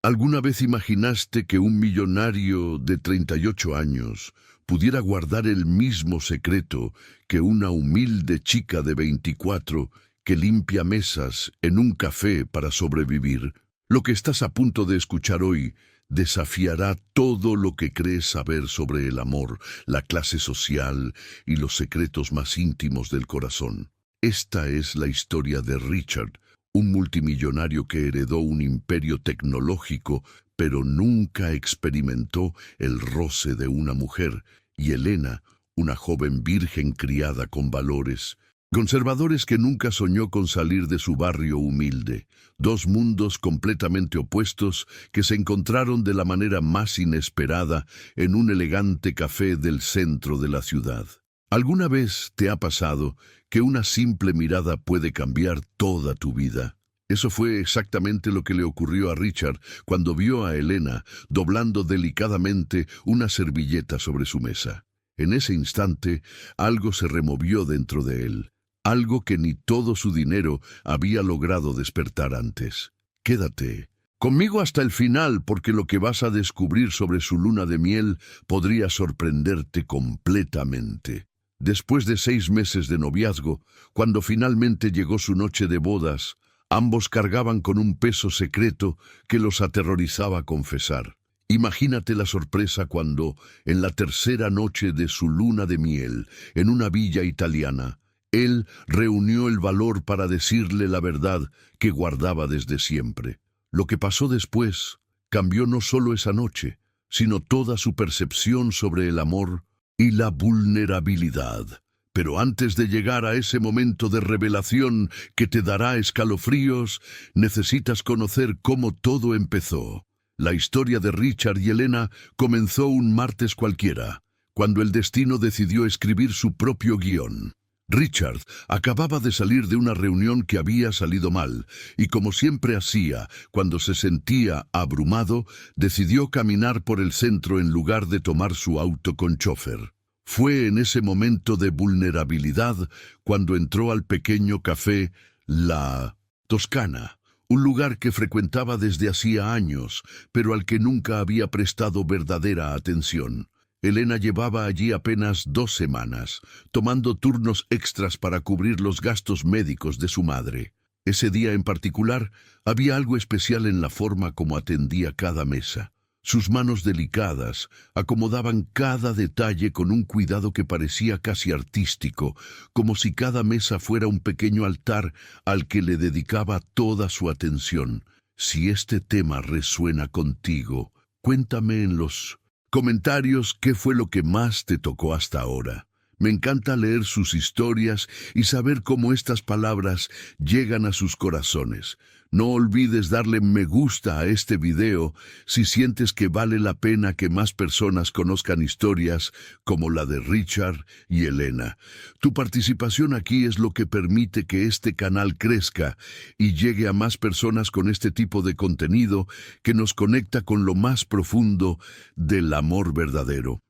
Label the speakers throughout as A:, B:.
A: ¿Alguna vez imaginaste que un millonario de 38 años pudiera guardar el mismo secreto que una humilde chica de 24 que limpia mesas en un café para sobrevivir? Lo que estás a punto de escuchar hoy desafiará todo lo que crees saber sobre el amor, la clase social y los secretos más íntimos del corazón. Esta es la historia de Richard, un multimillonario que heredó un imperio tecnológico, pero nunca experimentó el roce de una mujer, y Elena, una joven virgen criada con valores conservadores que nunca soñó con salir de su barrio humilde. Dos mundos completamente opuestos que se encontraron de la manera más inesperada en un elegante café del centro de la ciudad. ¿Alguna vez te ha pasado que una simple mirada puede cambiar toda tu vida? Eso fue exactamente lo que le ocurrió a Richard cuando vio a Elena doblando delicadamente una servilleta sobre su mesa. En ese instante, algo se removió dentro de él, algo que ni todo su dinero había logrado despertar antes. Quédate conmigo hasta el final, porque lo que vas a descubrir sobre su luna de miel podría sorprenderte completamente. Después de 6 meses de noviazgo, cuando finalmente llegó su noche de bodas, ambos cargaban con un peso secreto que los aterrorizaba a confesar. Imagínate la sorpresa cuando, en la tercera noche de su luna de miel, en una villa italiana, él reunió el valor para decirle la verdad que guardaba desde siempre. Lo que pasó después cambió no solo esa noche, sino toda su percepción sobre el amor y la vulnerabilidad. Pero antes de llegar a ese momento de revelación que te dará escalofríos, necesitas conocer cómo todo empezó. La historia de Richard y Elena comenzó un martes cualquiera, cuando el destino decidió escribir su propio guión. Richard acababa de salir de una reunión que había salido mal, y como siempre hacía cuando se sentía abrumado, decidió caminar por el centro en lugar de tomar su auto con chofer. Fue en ese momento de vulnerabilidad cuando entró al pequeño café La Toscana, un lugar que frecuentaba desde hacía años, pero al que nunca había prestado verdadera atención. Elena llevaba allí apenas 2 semanas, tomando turnos extras para cubrir los gastos médicos de su madre. Ese día en particular, había algo especial en la forma como atendía cada mesa. Sus manos delicadas acomodaban cada detalle con un cuidado que parecía casi artístico, como si cada mesa fuera un pequeño altar al que le dedicaba toda su atención. Si este tema resuena contigo, cuéntame en los comentarios qué fue lo que más te tocó hasta ahora. Me encanta leer sus historias y saber cómo estas palabras llegan a sus corazones. No olvides darle me gusta a este video si sientes que vale la pena que más personas conozcan historias como la de Richard y Elena. Tu participación aquí es lo que permite que este canal crezca y llegue a más personas con este tipo de contenido que nos conecta con lo más profundo del amor verdadero.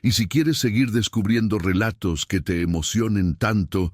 A: Y si quieres seguir descubriendo relatos que te emocionen tanto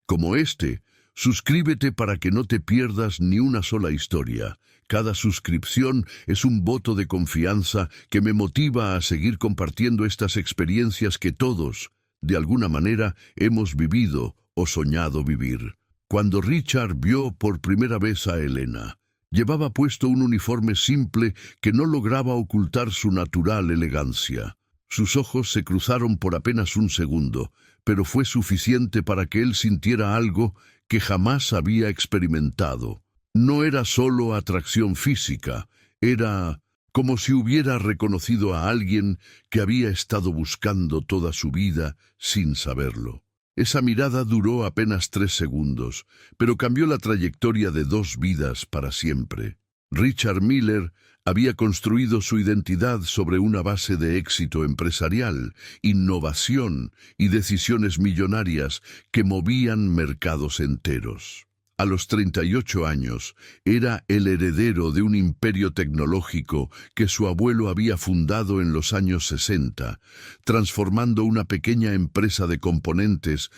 A: como este, suscríbete para que no te pierdas ni una sola historia. Cada suscripción es un voto de confianza que me motiva a seguir compartiendo estas experiencias que todos, de alguna manera, hemos vivido o soñado vivir. Cuando Richard vio por primera vez a Elena, llevaba puesto un uniforme simple que no lograba ocultar su natural elegancia. Sus ojos se cruzaron por apenas un segundo, pero fue suficiente para que él sintiera algo que jamás había experimentado. No era solo atracción física, era como si hubiera reconocido a alguien que había estado buscando toda su vida sin saberlo. Esa mirada duró apenas 3 segundos, pero cambió la trayectoria de 2 vidas para siempre. Richard Miller había construido su identidad sobre una base de éxito empresarial, innovación y decisiones millonarias que movían mercados enteros. A los 38 años, era el heredero de un imperio tecnológico que su abuelo había fundado en los años 60, transformando una pequeña empresa de componentes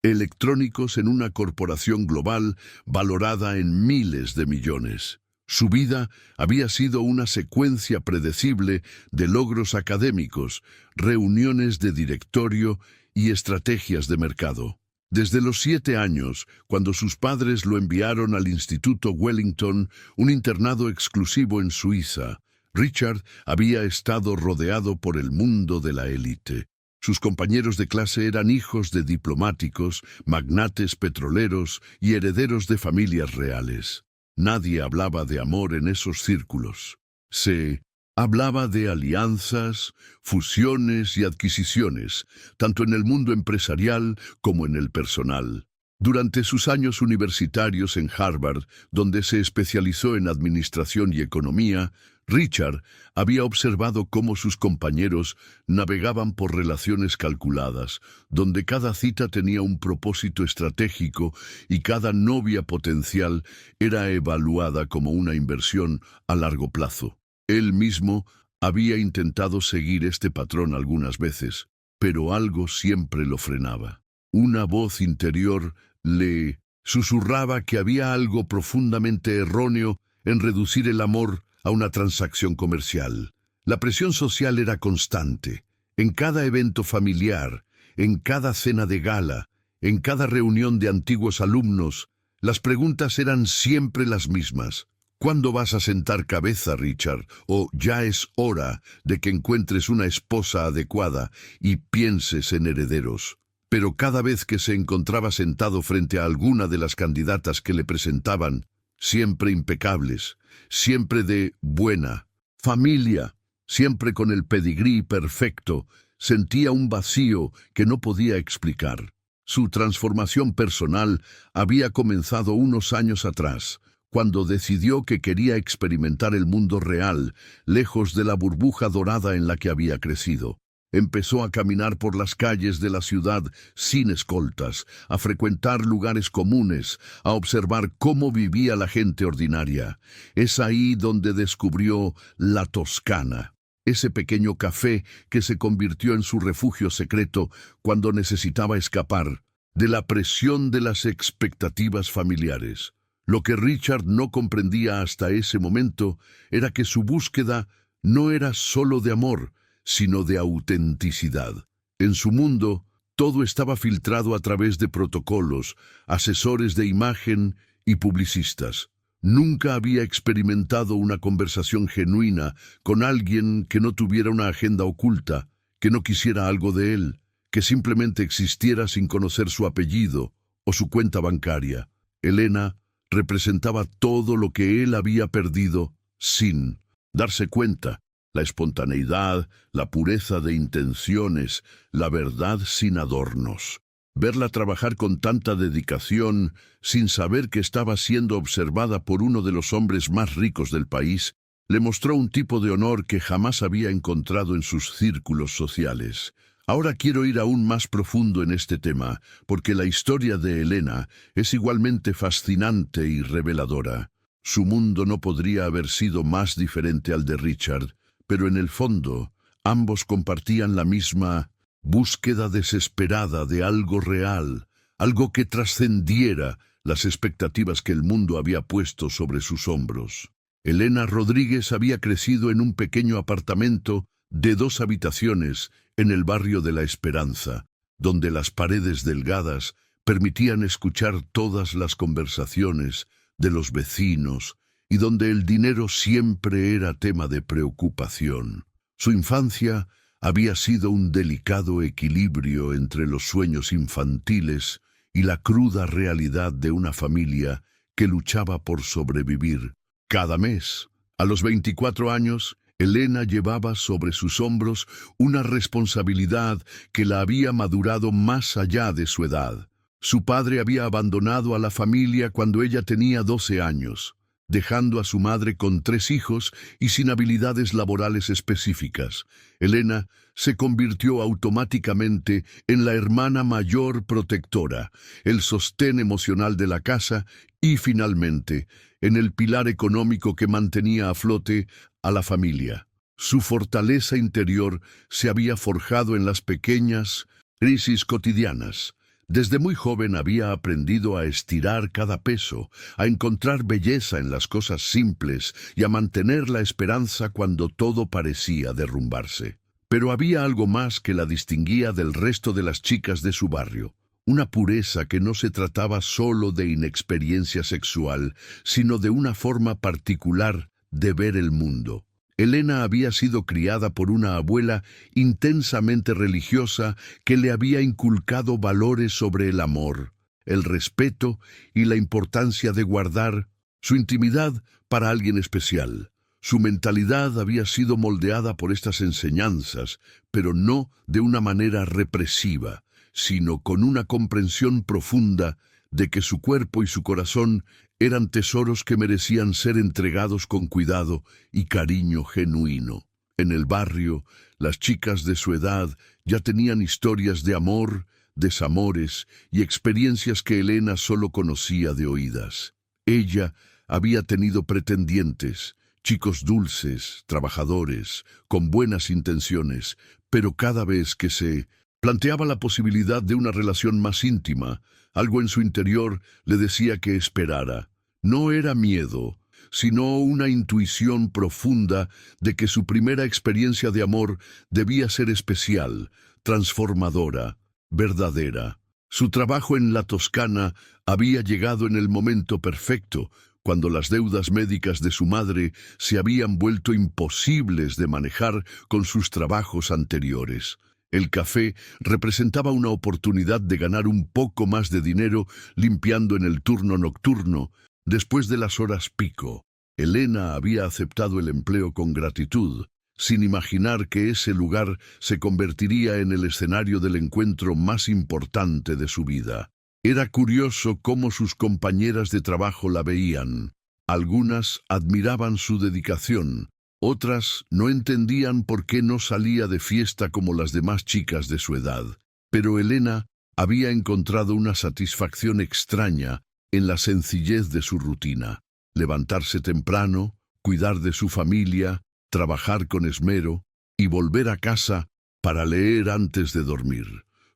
A: electrónicos en una corporación global valorada en miles de millones. Su vida había sido una secuencia predecible de logros académicos, reuniones de directorio y estrategias de mercado. Desde los 7 años, cuando sus padres lo enviaron al Instituto Wellington, un internado exclusivo en Suiza, Richard había estado rodeado por el mundo de la élite. Sus compañeros de clase eran hijos de diplomáticos, magnates petroleros y herederos de familias reales. Nadie hablaba de amor en esos círculos. Se hablaba de alianzas, fusiones y adquisiciones, tanto en el mundo empresarial como en el personal. Durante sus años universitarios en Harvard, donde se especializó en administración y economía, Richard había observado cómo sus compañeros navegaban por relaciones calculadas, donde cada cita tenía un propósito estratégico y cada novia potencial era evaluada como una inversión a largo plazo. Él mismo había intentado seguir este patrón algunas veces, pero algo siempre lo frenaba. Una voz interior le susurraba que había algo profundamente erróneo en reducir el amor a una transacción comercial. La presión social era constante. En cada evento familiar, en cada cena de gala, en cada reunión de antiguos alumnos, las preguntas eran siempre las mismas. ¿Cuándo vas a sentar cabeza, Richard? O ya es hora de que encuentres una esposa adecuada y pienses en herederos. Pero cada vez que se encontraba sentado frente a alguna de las candidatas que le presentaban, siempre impecables, siempre de buena familia, siempre con el pedigrí perfecto, sentía un vacío que no podía explicar. Su transformación personal había comenzado unos años atrás, cuando decidió que quería experimentar el mundo real, lejos de la burbuja dorada en la que había crecido. Empezó a caminar por las calles de la ciudad sin escoltas, a frecuentar lugares comunes, a observar cómo vivía la gente ordinaria. Es ahí donde descubrió la Toscana, ese pequeño café que se convirtió en su refugio secreto cuando necesitaba escapar de la presión de las expectativas familiares. Lo que Richard no comprendía hasta ese momento era que su búsqueda no era solo de amor, sino de autenticidad. En su mundo, todo estaba filtrado a través de protocolos, asesores de imagen y publicistas. Nunca había experimentado una conversación genuina con alguien que no tuviera una agenda oculta, que no quisiera algo de él, que simplemente existiera sin conocer su apellido o su cuenta bancaria. Elena representaba todo lo que él había perdido sin darse cuenta. La espontaneidad, la pureza de intenciones, la verdad sin adornos. Verla trabajar con tanta dedicación, sin saber que estaba siendo observada por uno de los hombres más ricos del país, le mostró un tipo de honor que jamás había encontrado en sus círculos sociales. Ahora quiero ir aún más profundo en este tema, porque la historia de Elena es igualmente fascinante y reveladora. Su mundo no podría haber sido más diferente al de Richard, pero en el fondo, ambos compartían la misma búsqueda desesperada de algo real, algo que trascendiera las expectativas que el mundo había puesto sobre sus hombros. Elena Rodríguez había crecido en un pequeño apartamento de 2 habitaciones en el barrio de La Esperanza, donde las paredes delgadas permitían escuchar todas las conversaciones de los vecinos, y donde el dinero siempre era tema de preocupación. Su infancia había sido un delicado equilibrio entre los sueños infantiles y la cruda realidad de una familia que luchaba por sobrevivir. Cada mes, a los 24 años, Elena llevaba sobre sus hombros una responsabilidad que la había madurado más allá de su edad. Su padre había abandonado a la familia cuando ella tenía 12 años. Dejando a su madre con 3 hijos y sin habilidades laborales específicas. Elena se convirtió automáticamente en la hermana mayor protectora, el sostén emocional de la casa y, finalmente, en el pilar económico que mantenía a flote a la familia. Su fortaleza interior se había forjado en las pequeñas crisis cotidianas, Desde muy joven había aprendido a estirar cada peso, a encontrar belleza en las cosas simples y a mantener la esperanza cuando todo parecía derrumbarse. Pero había algo más que la distinguía del resto de las chicas de su barrio. Una pureza que no se trataba solo de inexperiencia sexual, sino de una forma particular de ver el mundo. Elena había sido criada por una abuela intensamente religiosa que le había inculcado valores sobre el amor, el respeto y la importancia de guardar su intimidad para alguien especial. Su mentalidad había sido moldeada por estas enseñanzas, pero no de una manera represiva, sino con una comprensión profunda de que su cuerpo y su corazón eran tesoros que merecían ser entregados con cuidado y cariño genuino. En el barrio, las chicas de su edad ya tenían historias de amor, desamores y experiencias que Elena solo conocía de oídas. Ella había tenido pretendientes, chicos dulces, trabajadores, con buenas intenciones, pero cada vez que se planteaba la posibilidad de una relación más íntima, algo en su interior le decía que esperara. No era miedo, sino una intuición profunda de que su primera experiencia de amor debía ser especial, transformadora, verdadera. Su trabajo en la Toscana había llegado en el momento perfecto, cuando las deudas médicas de su madre se habían vuelto imposibles de manejar con sus trabajos anteriores. El café representaba una oportunidad de ganar un poco más de dinero limpiando en el turno nocturno, después de las horas pico. Elena había aceptado el empleo con gratitud, sin imaginar que ese lugar se convertiría en el escenario del encuentro más importante de su vida. Era curioso cómo sus compañeras de trabajo la veían. Algunas admiraban su dedicación, otras no entendían por qué no salía de fiesta como las demás chicas de su edad. Pero Elena había encontrado una satisfacción extraña en la sencillez de su rutina. Levantarse temprano, cuidar de su familia, trabajar con esmero y volver a casa para leer antes de dormir.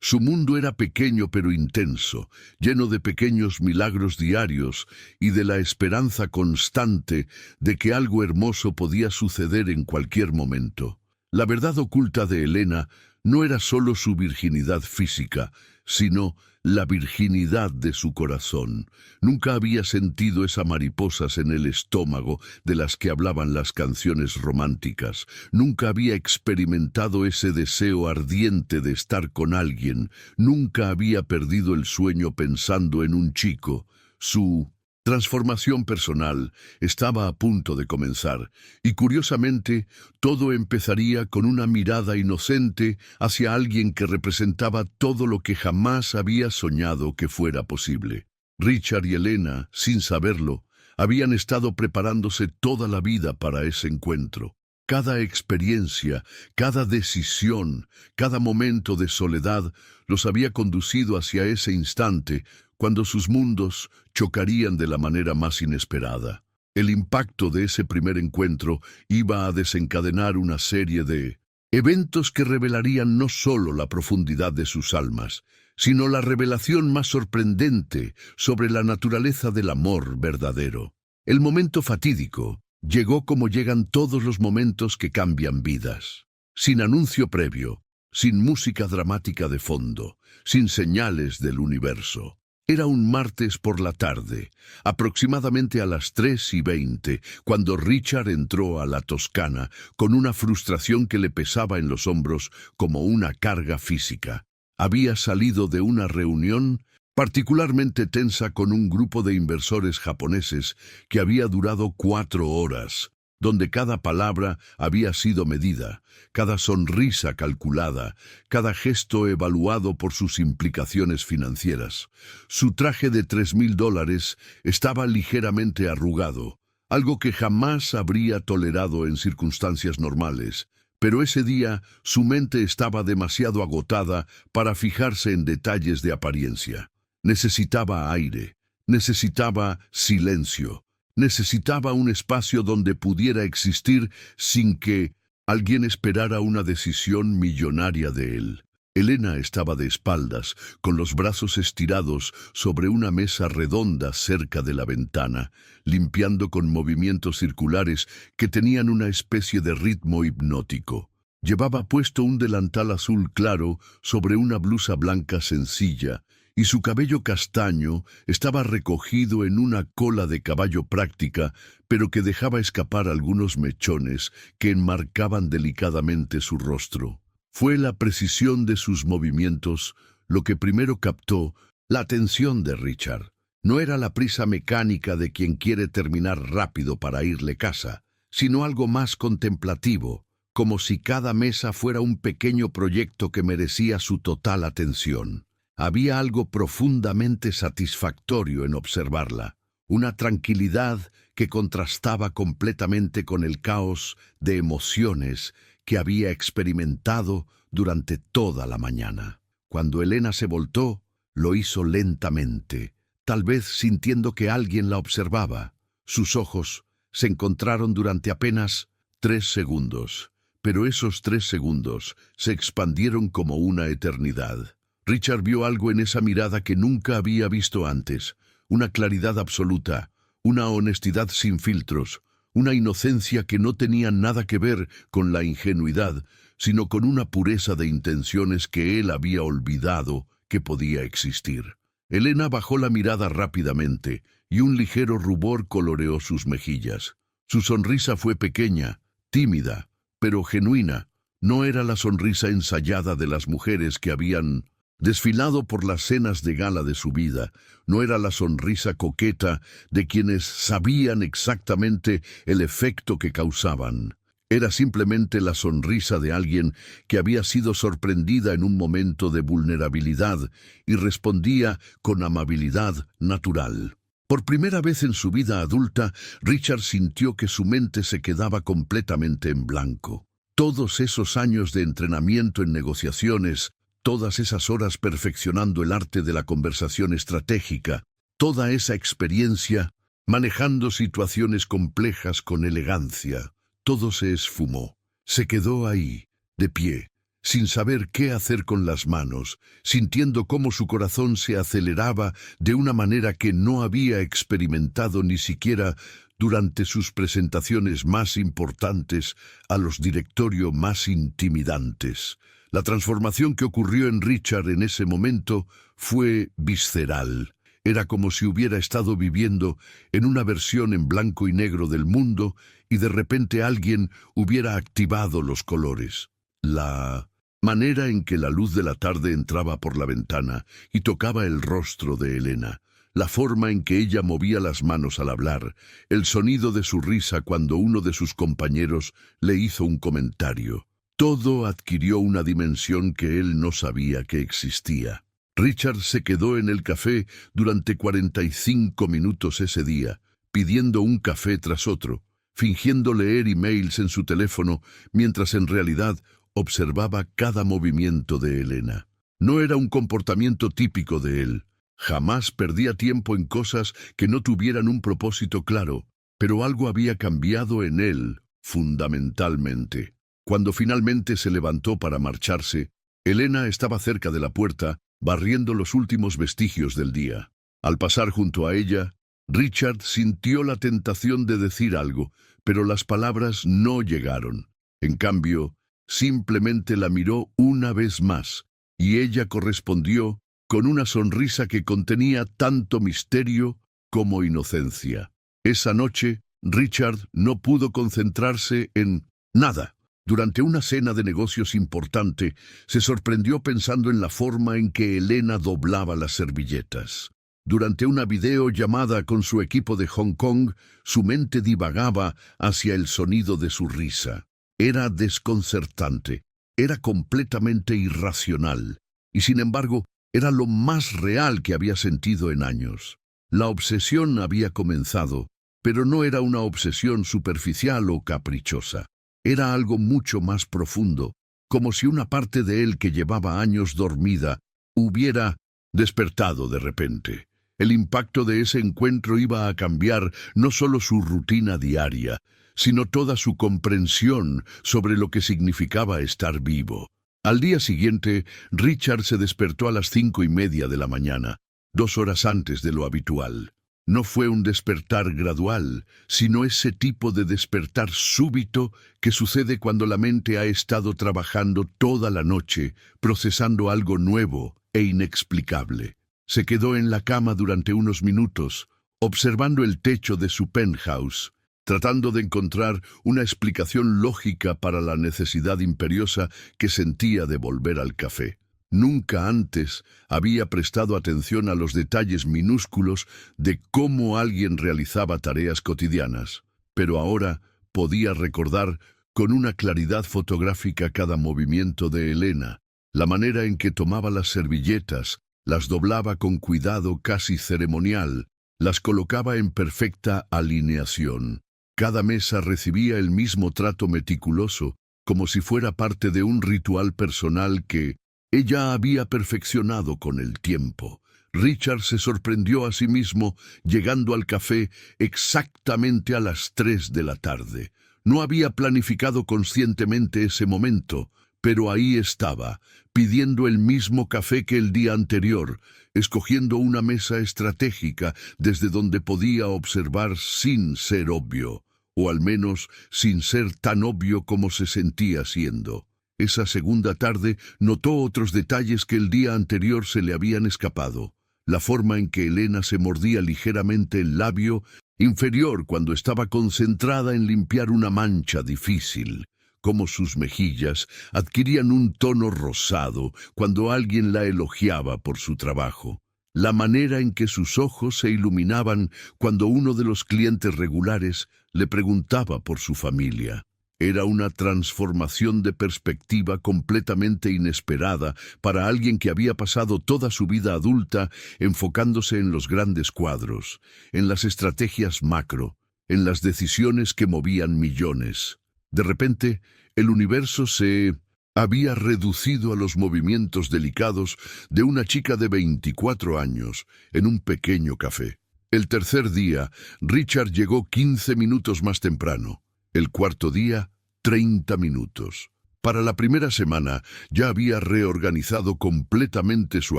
A: Su mundo era pequeño pero intenso, lleno de pequeños milagros diarios y de la esperanza constante de que algo hermoso podía suceder en cualquier momento. La verdad oculta de Elena no era solo su virginidad física, sino la virginidad de su corazón. Nunca había sentido esas mariposas en el estómago de las que hablaban las canciones románticas. Nunca había experimentado ese deseo ardiente de estar con alguien. Nunca había perdido el sueño pensando en un chico. Su transformación personal estaba a punto de comenzar, y curiosamente, todo empezaría con una mirada inocente hacia alguien que representaba todo lo que jamás había soñado que fuera posible. Richard y Elena, sin saberlo, habían estado preparándose toda la vida para ese encuentro. Cada experiencia, cada decisión, cada momento de soledad los había conducido hacia ese instante cuando sus mundos chocarían de la manera más inesperada. El impacto de ese primer encuentro iba a desencadenar una serie de eventos que revelarían no solo la profundidad de sus almas, sino la revelación más sorprendente sobre la naturaleza del amor verdadero. El momento fatídico llegó como llegan todos los momentos que cambian vidas. Sin anuncio previo, sin música dramática de fondo, sin señales del universo. Era un martes por la tarde, aproximadamente a las 3:20, cuando Richard entró a la Toscana con una frustración que le pesaba en los hombros como una carga física. Había salido de una reunión particularmente tensa con un grupo de inversores japoneses que había durado 4 horas, donde cada palabra había sido medida, cada sonrisa calculada, cada gesto evaluado por sus implicaciones financieras. Su traje de $3,000 estaba ligeramente arrugado, algo que jamás habría tolerado en circunstancias normales, pero ese día su mente estaba demasiado agotada para fijarse en detalles de apariencia. Necesitaba aire, necesitaba silencio, necesitaba un espacio donde pudiera existir sin que alguien esperara una decisión millonaria de él. Elena estaba de espaldas, con los brazos estirados sobre una mesa redonda cerca de la ventana, limpiando con movimientos circulares que tenían una especie de ritmo hipnótico. Llevaba puesto un delantal azul claro sobre una blusa blanca sencilla, y su cabello castaño estaba recogido en una cola de caballo práctica, pero que dejaba escapar algunos mechones que enmarcaban delicadamente su rostro. Fue la precisión de sus movimientos lo que primero captó la atención de Richard. No era la prisa mecánica de quien quiere terminar rápido para irle casa, sino algo más contemplativo, como si cada mesa fuera un pequeño proyecto que merecía su total atención. Había algo profundamente satisfactorio en observarla, una tranquilidad que contrastaba completamente con el caos de emociones que había experimentado durante toda la mañana. Cuando Elena se voltó, lo hizo lentamente, tal vez sintiendo que alguien la observaba. Sus ojos se encontraron durante apenas 3 segundos, pero esos 3 segundos se expandieron como una eternidad. Richard vio algo en esa mirada que nunca había visto antes, una claridad absoluta, una honestidad sin filtros, una inocencia que no tenía nada que ver con la ingenuidad, sino con una pureza de intenciones que él había olvidado que podía existir. Elena bajó la mirada rápidamente, y un ligero rubor coloreó sus mejillas. Su sonrisa fue pequeña, tímida, pero genuina. No era la sonrisa ensayada de las mujeres que habían desfilado por las cenas de gala de su vida. No era la sonrisa coqueta de quienes sabían exactamente el efecto que causaban. Era simplemente la sonrisa de alguien que había sido sorprendida en un momento de vulnerabilidad y respondía con amabilidad natural. Por primera vez en su vida adulta, Richard sintió que su mente se quedaba completamente en blanco. Todos esos años de entrenamiento en negociaciones, todas esas horas perfeccionando el arte de la conversación estratégica, toda esa experiencia manejando situaciones complejas con elegancia, todo se esfumó. Se quedó ahí, de pie, sin saber qué hacer con las manos, sintiendo cómo su corazón se aceleraba de una manera que no había experimentado ni siquiera durante sus presentaciones más importantes a los directorios más intimidantes. La transformación que ocurrió en Richard en ese momento fue visceral. Era como si hubiera estado viviendo en una versión en blanco y negro del mundo y de repente alguien hubiera activado los colores. La manera en que la luz de la tarde entraba por la ventana y tocaba el rostro de Elena, la forma en que ella movía las manos al hablar, el sonido de su risa cuando uno de sus compañeros le hizo un comentario. Todo adquirió una dimensión que él no sabía que existía. Richard se quedó en el café durante 45 minutos ese día, pidiendo un café tras otro, fingiendo leer emails en su teléfono, mientras en realidad observaba cada movimiento de Elena. No era un comportamiento típico de él. Jamás perdía tiempo en cosas que no tuvieran un propósito claro, pero algo había cambiado en él, fundamentalmente. Cuando finalmente se levantó para marcharse, Elena estaba cerca de la puerta, barriendo los últimos vestigios del día. Al pasar junto a ella, Richard sintió la tentación de decir algo, pero las palabras no llegaron. En cambio, simplemente la miró una vez más, y ella correspondió con una sonrisa que contenía tanto misterio como inocencia. Esa noche, Richard no pudo concentrarse en nada. Durante una cena de negocios importante, se sorprendió pensando en la forma en que Elena doblaba las servilletas. Durante una videollamada con su equipo de Hong Kong, su mente divagaba hacia el sonido de su risa. Era desconcertante, era completamente irracional, y sin embargo, era lo más real que había sentido en años. La obsesión había comenzado, pero no era una obsesión superficial o caprichosa. Era algo mucho más profundo, como si una parte de él que llevaba años dormida hubiera despertado de repente. El impacto de ese encuentro iba a cambiar no solo su rutina diaria, sino toda su comprensión sobre lo que significaba estar vivo. Al día siguiente, Richard se despertó a las 5:30 de la mañana, 2 horas antes de lo habitual. No fue un despertar gradual, sino ese tipo de despertar súbito que sucede cuando la mente ha estado trabajando toda la noche, procesando algo nuevo e inexplicable. Se quedó en la cama durante unos minutos, observando el techo de su penthouse, tratando de encontrar una explicación lógica para la necesidad imperiosa que sentía de volver al café. Nunca antes había prestado atención a los detalles minúsculos de cómo alguien realizaba tareas cotidianas, pero ahora podía recordar con una claridad fotográfica cada movimiento de Elena, la manera en que tomaba las servilletas, las doblaba con cuidado casi ceremonial, las colocaba en perfecta alineación. Cada mesa recibía el mismo trato meticuloso, como si fuera parte de un ritual personal que ella había perfeccionado con el tiempo. Richard se sorprendió a sí mismo llegando al café exactamente a las 3 de la tarde. No había planificado conscientemente ese momento, pero ahí estaba, pidiendo el mismo café que el día anterior, escogiendo una mesa estratégica desde donde podía observar sin ser obvio, o al menos sin ser tan obvio como se sentía siendo. Esa segunda tarde notó otros detalles que el día anterior se le habían escapado. La forma en que Elena se mordía ligeramente el labio inferior cuando estaba concentrada en limpiar una mancha difícil. Cómo sus mejillas adquirían un tono rosado cuando alguien la elogiaba por su trabajo. La manera en que sus ojos se iluminaban cuando uno de los clientes regulares le preguntaba por su familia. Era una transformación de perspectiva completamente inesperada para alguien que había pasado toda su vida adulta enfocándose en los grandes cuadros, en las estrategias macro, en las decisiones que movían millones. De repente, el universo se había reducido a los movimientos delicados de una chica de 24 años en un pequeño café. El tercer día, Richard llegó 15 minutos más temprano. El cuarto día, 30 minutos. Para la primera semana ya había reorganizado completamente su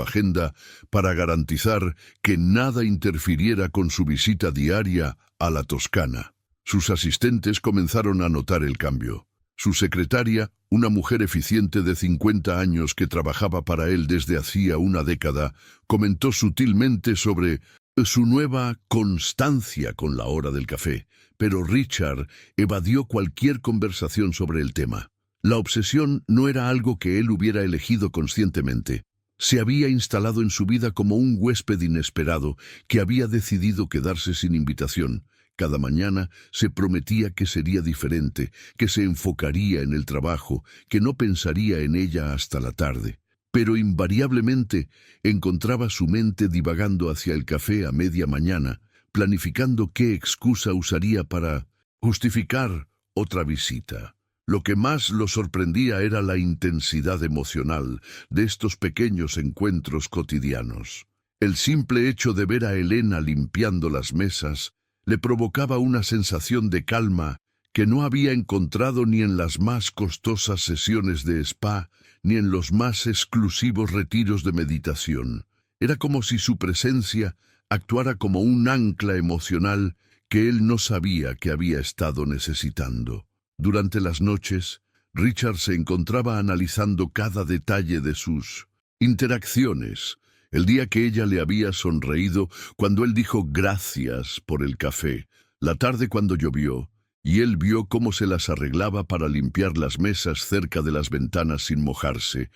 A: agenda para garantizar que nada interfiriera con su visita diaria a la Toscana. Sus asistentes comenzaron a notar el cambio. Su secretaria, una mujer eficiente de 50 años que trabajaba para él desde hacía una década, comentó sutilmente sobre su nueva constancia con la hora del café, pero Richard evadió cualquier conversación sobre el tema. La obsesión no era algo que él hubiera elegido conscientemente. Se había instalado en su vida como un huésped inesperado que había decidido quedarse sin invitación. Cada mañana se prometía que sería diferente, que se enfocaría en el trabajo, que no pensaría en ella hasta la tarde. Pero invariablemente encontraba su mente divagando hacia el café a media mañana, planificando qué excusa usaría para justificar otra visita. Lo que más lo sorprendía era la intensidad emocional de estos pequeños encuentros cotidianos. El simple hecho de ver a Elena limpiando las mesas le provocaba una sensación de calma que no había encontrado ni en las más costosas sesiones de spa, ni en los más exclusivos retiros de meditación. Era como si su presencia actuara como un ancla emocional que él no sabía que había estado necesitando. Durante las noches, Richard se encontraba analizando cada detalle de sus interacciones. El día que ella le había sonreído cuando él dijo gracias por el café, la tarde cuando llovió, y él vio cómo se las arreglaba para limpiar las mesas cerca de las ventanas sin mojarse,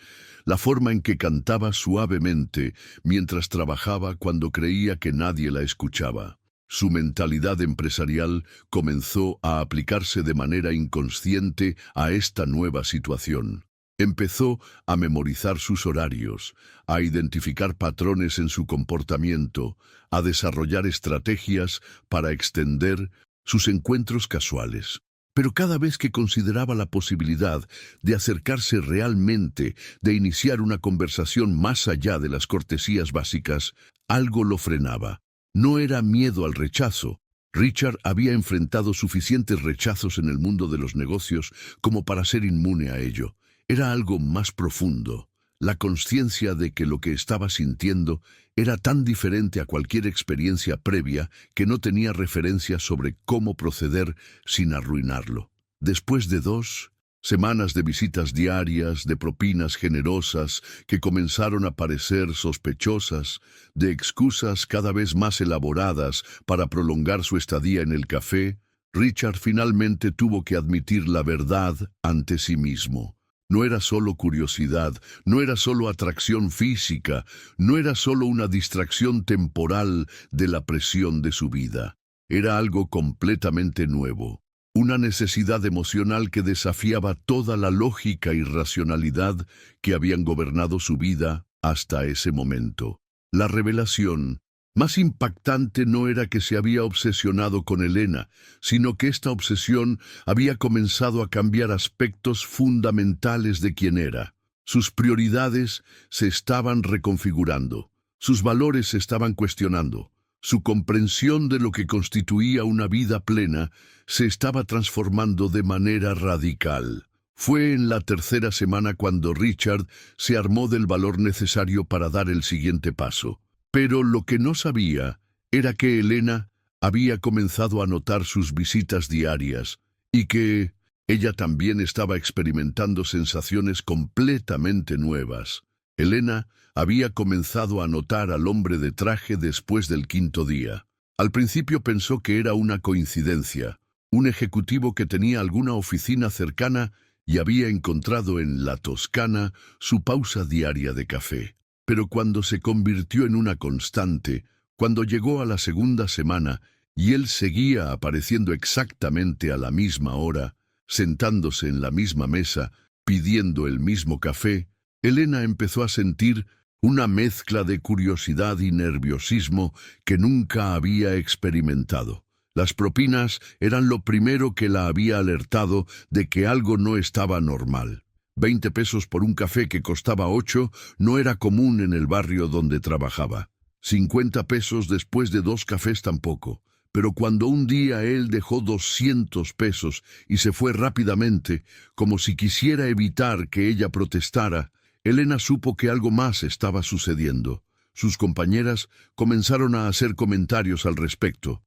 A: la forma en que cantaba suavemente mientras trabajaba cuando creía que nadie la escuchaba. Su mentalidad empresarial comenzó a aplicarse de manera inconsciente a esta nueva situación. Empezó a memorizar sus horarios, a identificar patrones en su comportamiento, a desarrollar estrategias para extender sus encuentros casuales. Pero cada vez que consideraba la posibilidad de acercarse realmente, de iniciar una conversación más allá de las cortesías básicas, algo lo frenaba. No era miedo al rechazo. Richard había enfrentado suficientes rechazos en el mundo de los negocios como para ser inmune a ello. Era algo más profundo, la conciencia de que lo que estaba sintiendo era tan diferente a cualquier experiencia previa que no tenía referencia sobre cómo proceder sin arruinarlo. Después de 2 semanas de visitas diarias, de propinas generosas que comenzaron a parecer sospechosas, de excusas cada vez más elaboradas para prolongar su estadía en el café, Richard finalmente tuvo que admitir la verdad ante sí mismo. No era solo curiosidad, no era solo atracción física, no era solo una distracción temporal de la presión de su vida. Era algo completamente nuevo, una necesidad emocional que desafiaba toda la lógica y racionalidad que habían gobernado su vida hasta ese momento. La revelación más impactante no era que se había obsesionado con Elena, sino que esta obsesión había comenzado a cambiar aspectos fundamentales de quién era. Sus prioridades se estaban reconfigurando, sus valores se estaban cuestionando, su comprensión de lo que constituía una vida plena se estaba transformando de manera radical. Fue en la tercera semana cuando Richard se armó del valor necesario para dar el siguiente paso. Pero lo que no sabía era que Elena había comenzado a notar sus visitas diarias y que ella también estaba experimentando sensaciones completamente nuevas. Elena había comenzado a notar al hombre de traje después del 5.º día. Al principio pensó que era una coincidencia, un ejecutivo que tenía alguna oficina cercana y había encontrado en la Toscana su pausa diaria de café. Pero cuando se convirtió en una constante, cuando llegó a la segunda semana y él seguía apareciendo exactamente a la misma hora, sentándose en la misma mesa, pidiendo el mismo café, Elena empezó a sentir una mezcla de curiosidad y nerviosismo que nunca había experimentado. Las propinas eran lo primero que la había alertado de que algo no estaba normal. 20 pesos por un café que costaba 8 no era común en el barrio donde trabajaba. 50 pesos después de 2 cafés tampoco. Pero cuando un día él dejó 200 pesos y se fue rápidamente, como si quisiera evitar que ella protestara, Elena supo que algo más estaba sucediendo. Sus compañeras comenzaron a hacer comentarios al respecto.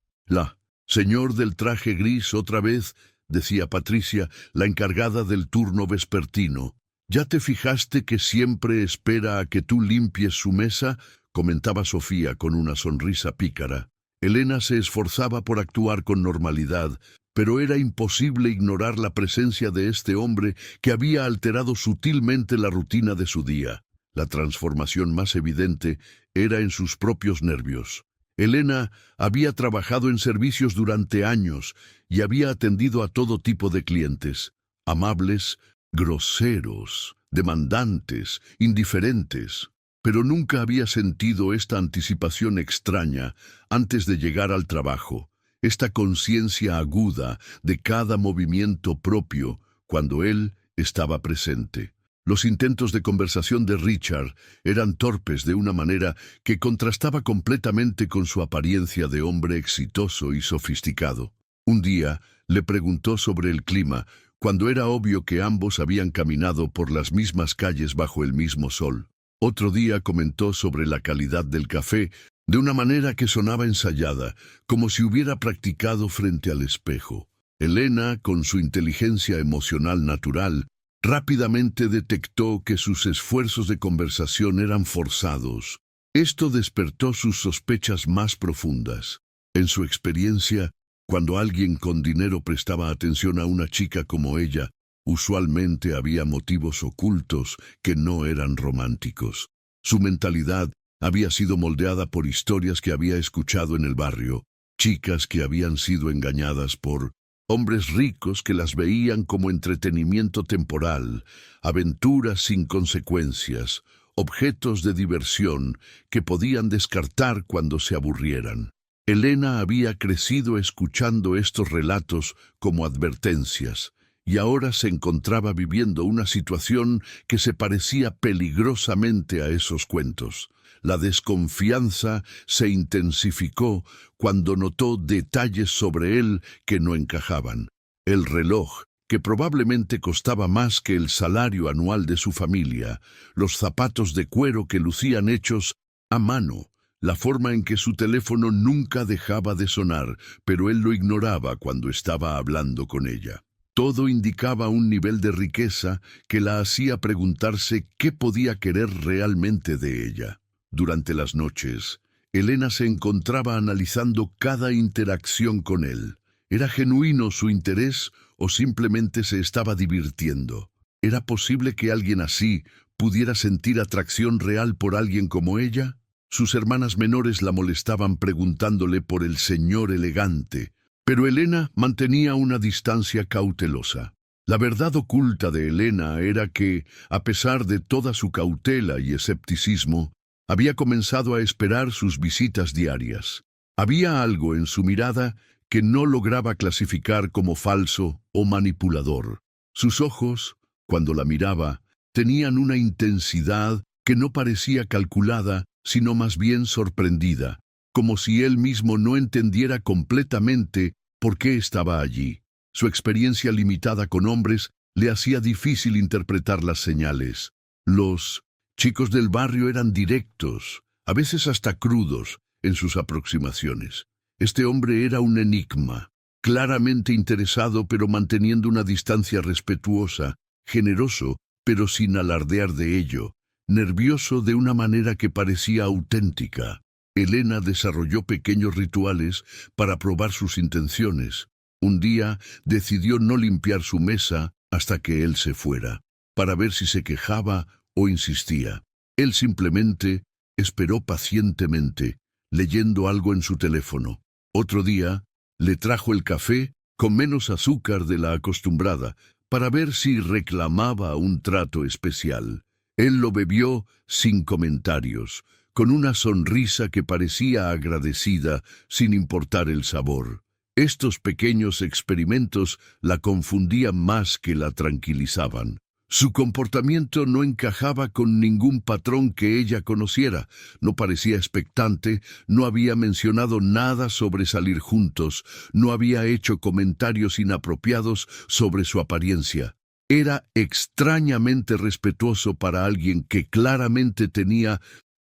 A: Señor del traje gris otra vez, decía Patricia, la encargada del turno vespertino. ¿Ya te fijaste que siempre espera a que tú limpies su mesa?, comentaba Sofía con una sonrisa pícara. Elena se esforzaba por actuar con normalidad, pero era imposible ignorar la presencia de este hombre que había alterado sutilmente la rutina de su día. La transformación más evidente era en sus propios nervios. Elena había trabajado en servicios durante años y había atendido a todo tipo de clientes, amables, groseros, demandantes, indiferentes, pero nunca había sentido esta anticipación extraña antes de llegar al trabajo, esta conciencia aguda de cada movimiento propio cuando él estaba presente. Los intentos de conversación de Richard eran torpes de una manera que contrastaba completamente con su apariencia de hombre exitoso y sofisticado. Un día le preguntó sobre el clima, cuando era obvio que ambos habían caminado por las mismas calles bajo el mismo sol. Otro día comentó sobre la calidad del café, de una manera que sonaba ensayada, como si hubiera practicado frente al espejo. Elena, con su inteligencia emocional natural, rápidamente detectó que sus esfuerzos de conversación eran forzados. Esto despertó sus sospechas más profundas. En su experiencia, cuando alguien con dinero prestaba atención a una chica como ella, usualmente había motivos ocultos que no eran románticos. Su mentalidad había sido moldeada por historias que había escuchado en el barrio, chicas que habían sido engañadas por hombres ricos que las veían como entretenimiento temporal, aventuras sin consecuencias, objetos de diversión que podían descartar cuando se aburrieran. Elena había crecido escuchando estos relatos como advertencias, y ahora se encontraba viviendo una situación que se parecía peligrosamente a esos cuentos. La desconfianza se intensificó cuando notó detalles sobre él que no encajaban. El reloj, que probablemente costaba más que el salario anual de su familia, los zapatos de cuero que lucían hechos a mano, la forma en que su teléfono nunca dejaba de sonar, pero él lo ignoraba cuando estaba hablando con ella. Todo indicaba un nivel de riqueza que la hacía preguntarse qué podía querer realmente de ella. Durante las noches, Elena se encontraba analizando cada interacción con él. ¿Era genuino su interés o simplemente se estaba divirtiendo? ¿Era posible que alguien así pudiera sentir atracción real por alguien como ella? Sus hermanas menores la molestaban preguntándole por el señor elegante, pero Elena mantenía una distancia cautelosa. La verdad oculta de Elena era que, a pesar de toda su cautela y escepticismo, había comenzado a esperar sus visitas diarias. Había algo en su mirada que no lograba clasificar como falso o manipulador. Sus ojos, cuando la miraba, tenían una intensidad que no parecía calculada, sino más bien sorprendida, como si él mismo no entendiera completamente por qué estaba allí. Su experiencia limitada con hombres le hacía difícil interpretar las señales. Los chicos del barrio eran directos, a veces hasta crudos, en sus aproximaciones. Este hombre era un enigma, claramente interesado pero manteniendo una distancia respetuosa, generoso pero sin alardear de ello, nervioso de una manera que parecía auténtica. Elena desarrolló pequeños rituales para probar sus intenciones. Un día decidió no limpiar su mesa hasta que él se fuera, para ver si se quejaba o insistía. Él simplemente esperó pacientemente, leyendo algo en su teléfono. Otro día, le trajo el café con menos azúcar de la acostumbrada, para ver si reclamaba un trato especial. Él lo bebió sin comentarios, con una sonrisa que parecía agradecida, sin importar el sabor. Estos pequeños experimentos la confundían más que la tranquilizaban. Su comportamiento no encajaba con ningún patrón que ella conociera. No parecía expectante, no había mencionado nada sobre salir juntos, no había hecho comentarios inapropiados sobre su apariencia. Era extrañamente respetuoso para alguien que claramente tenía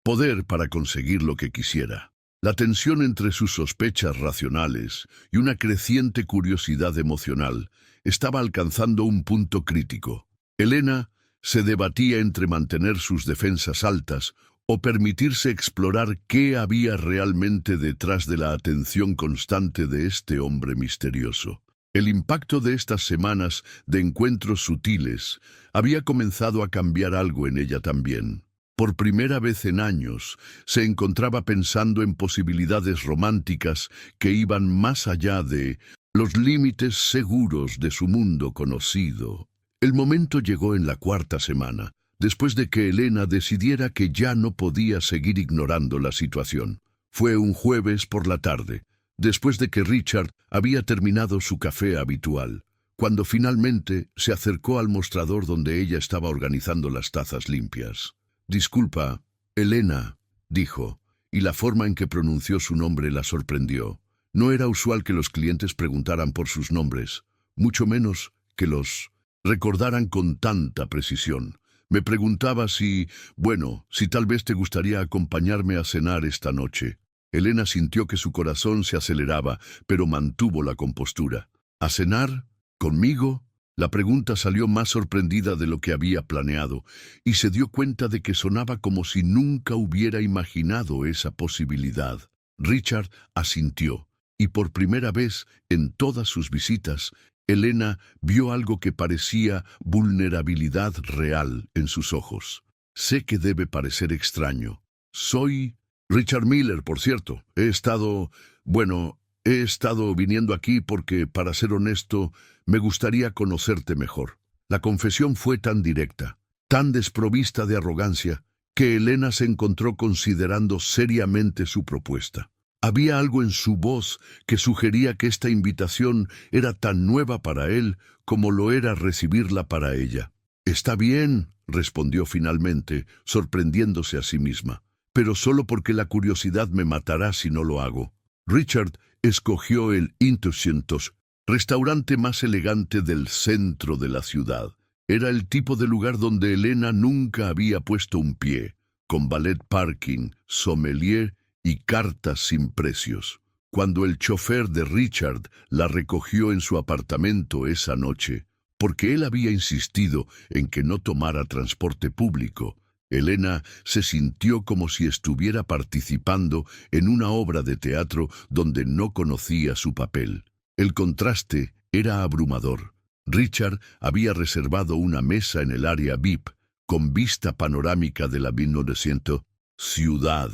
A: poder para conseguir lo que quisiera. La tensión entre sus sospechas racionales y una creciente curiosidad emocional estaba alcanzando un punto crítico. Elena se debatía entre mantener sus defensas altas o permitirse explorar qué había realmente detrás de la atención constante de este hombre misterioso. El impacto de estas semanas de encuentros sutiles había comenzado a cambiar algo en ella también. Por primera vez en años, se encontraba pensando en posibilidades románticas que iban más allá de los límites seguros de su mundo conocido. El momento llegó en la cuarta semana, después de que Elena decidiera que ya no podía seguir ignorando la situación. Fue un jueves por la tarde, después de que Richard había terminado su café habitual, cuando finalmente se acercó al mostrador donde ella estaba organizando las tazas limpias. «Disculpa, Elena», dijo, y la forma en que pronunció su nombre la sorprendió. No era usual que los clientes preguntaran por sus nombres, mucho menos que los recordaran con tanta precisión. Me preguntaba si tal vez te gustaría acompañarme a cenar esta noche. Elena sintió que su corazón se aceleraba, pero mantuvo la compostura. ¿A cenar? ¿Conmigo? La pregunta salió más sorprendida de lo que había planeado, y se dio cuenta de que sonaba como si nunca hubiera imaginado esa posibilidad. Richard asintió, y por primera vez en todas sus visitas, Elena vio algo que parecía vulnerabilidad real en sus ojos. Sé que debe parecer extraño. Soy Richard Miller, por cierto. He estado viniendo aquí porque, para ser honesto, me gustaría conocerte mejor. La confesión fue tan directa, tan desprovista de arrogancia, que Elena se encontró considerando seriamente su propuesta. Había algo en su voz que sugería que esta invitación era tan nueva para él como lo era recibirla para ella. «Está bien», respondió finalmente, sorprendiéndose a sí misma, «pero solo porque la curiosidad me matará si no lo hago». Richard escogió el 800 restaurante más elegante del centro de la ciudad. Era el tipo de lugar donde Elena nunca había puesto un pie, con valet parking, sommelier y cartas sin precios. Cuando el chofer de Richard la recogió en su apartamento esa noche, porque él había insistido en que no tomara transporte público, Elena se sintió como si estuviera participando en una obra de teatro donde no conocía su papel. El contraste era abrumador. Richard había reservado una mesa en el área VIP, con vista panorámica de la 1900 ciudad.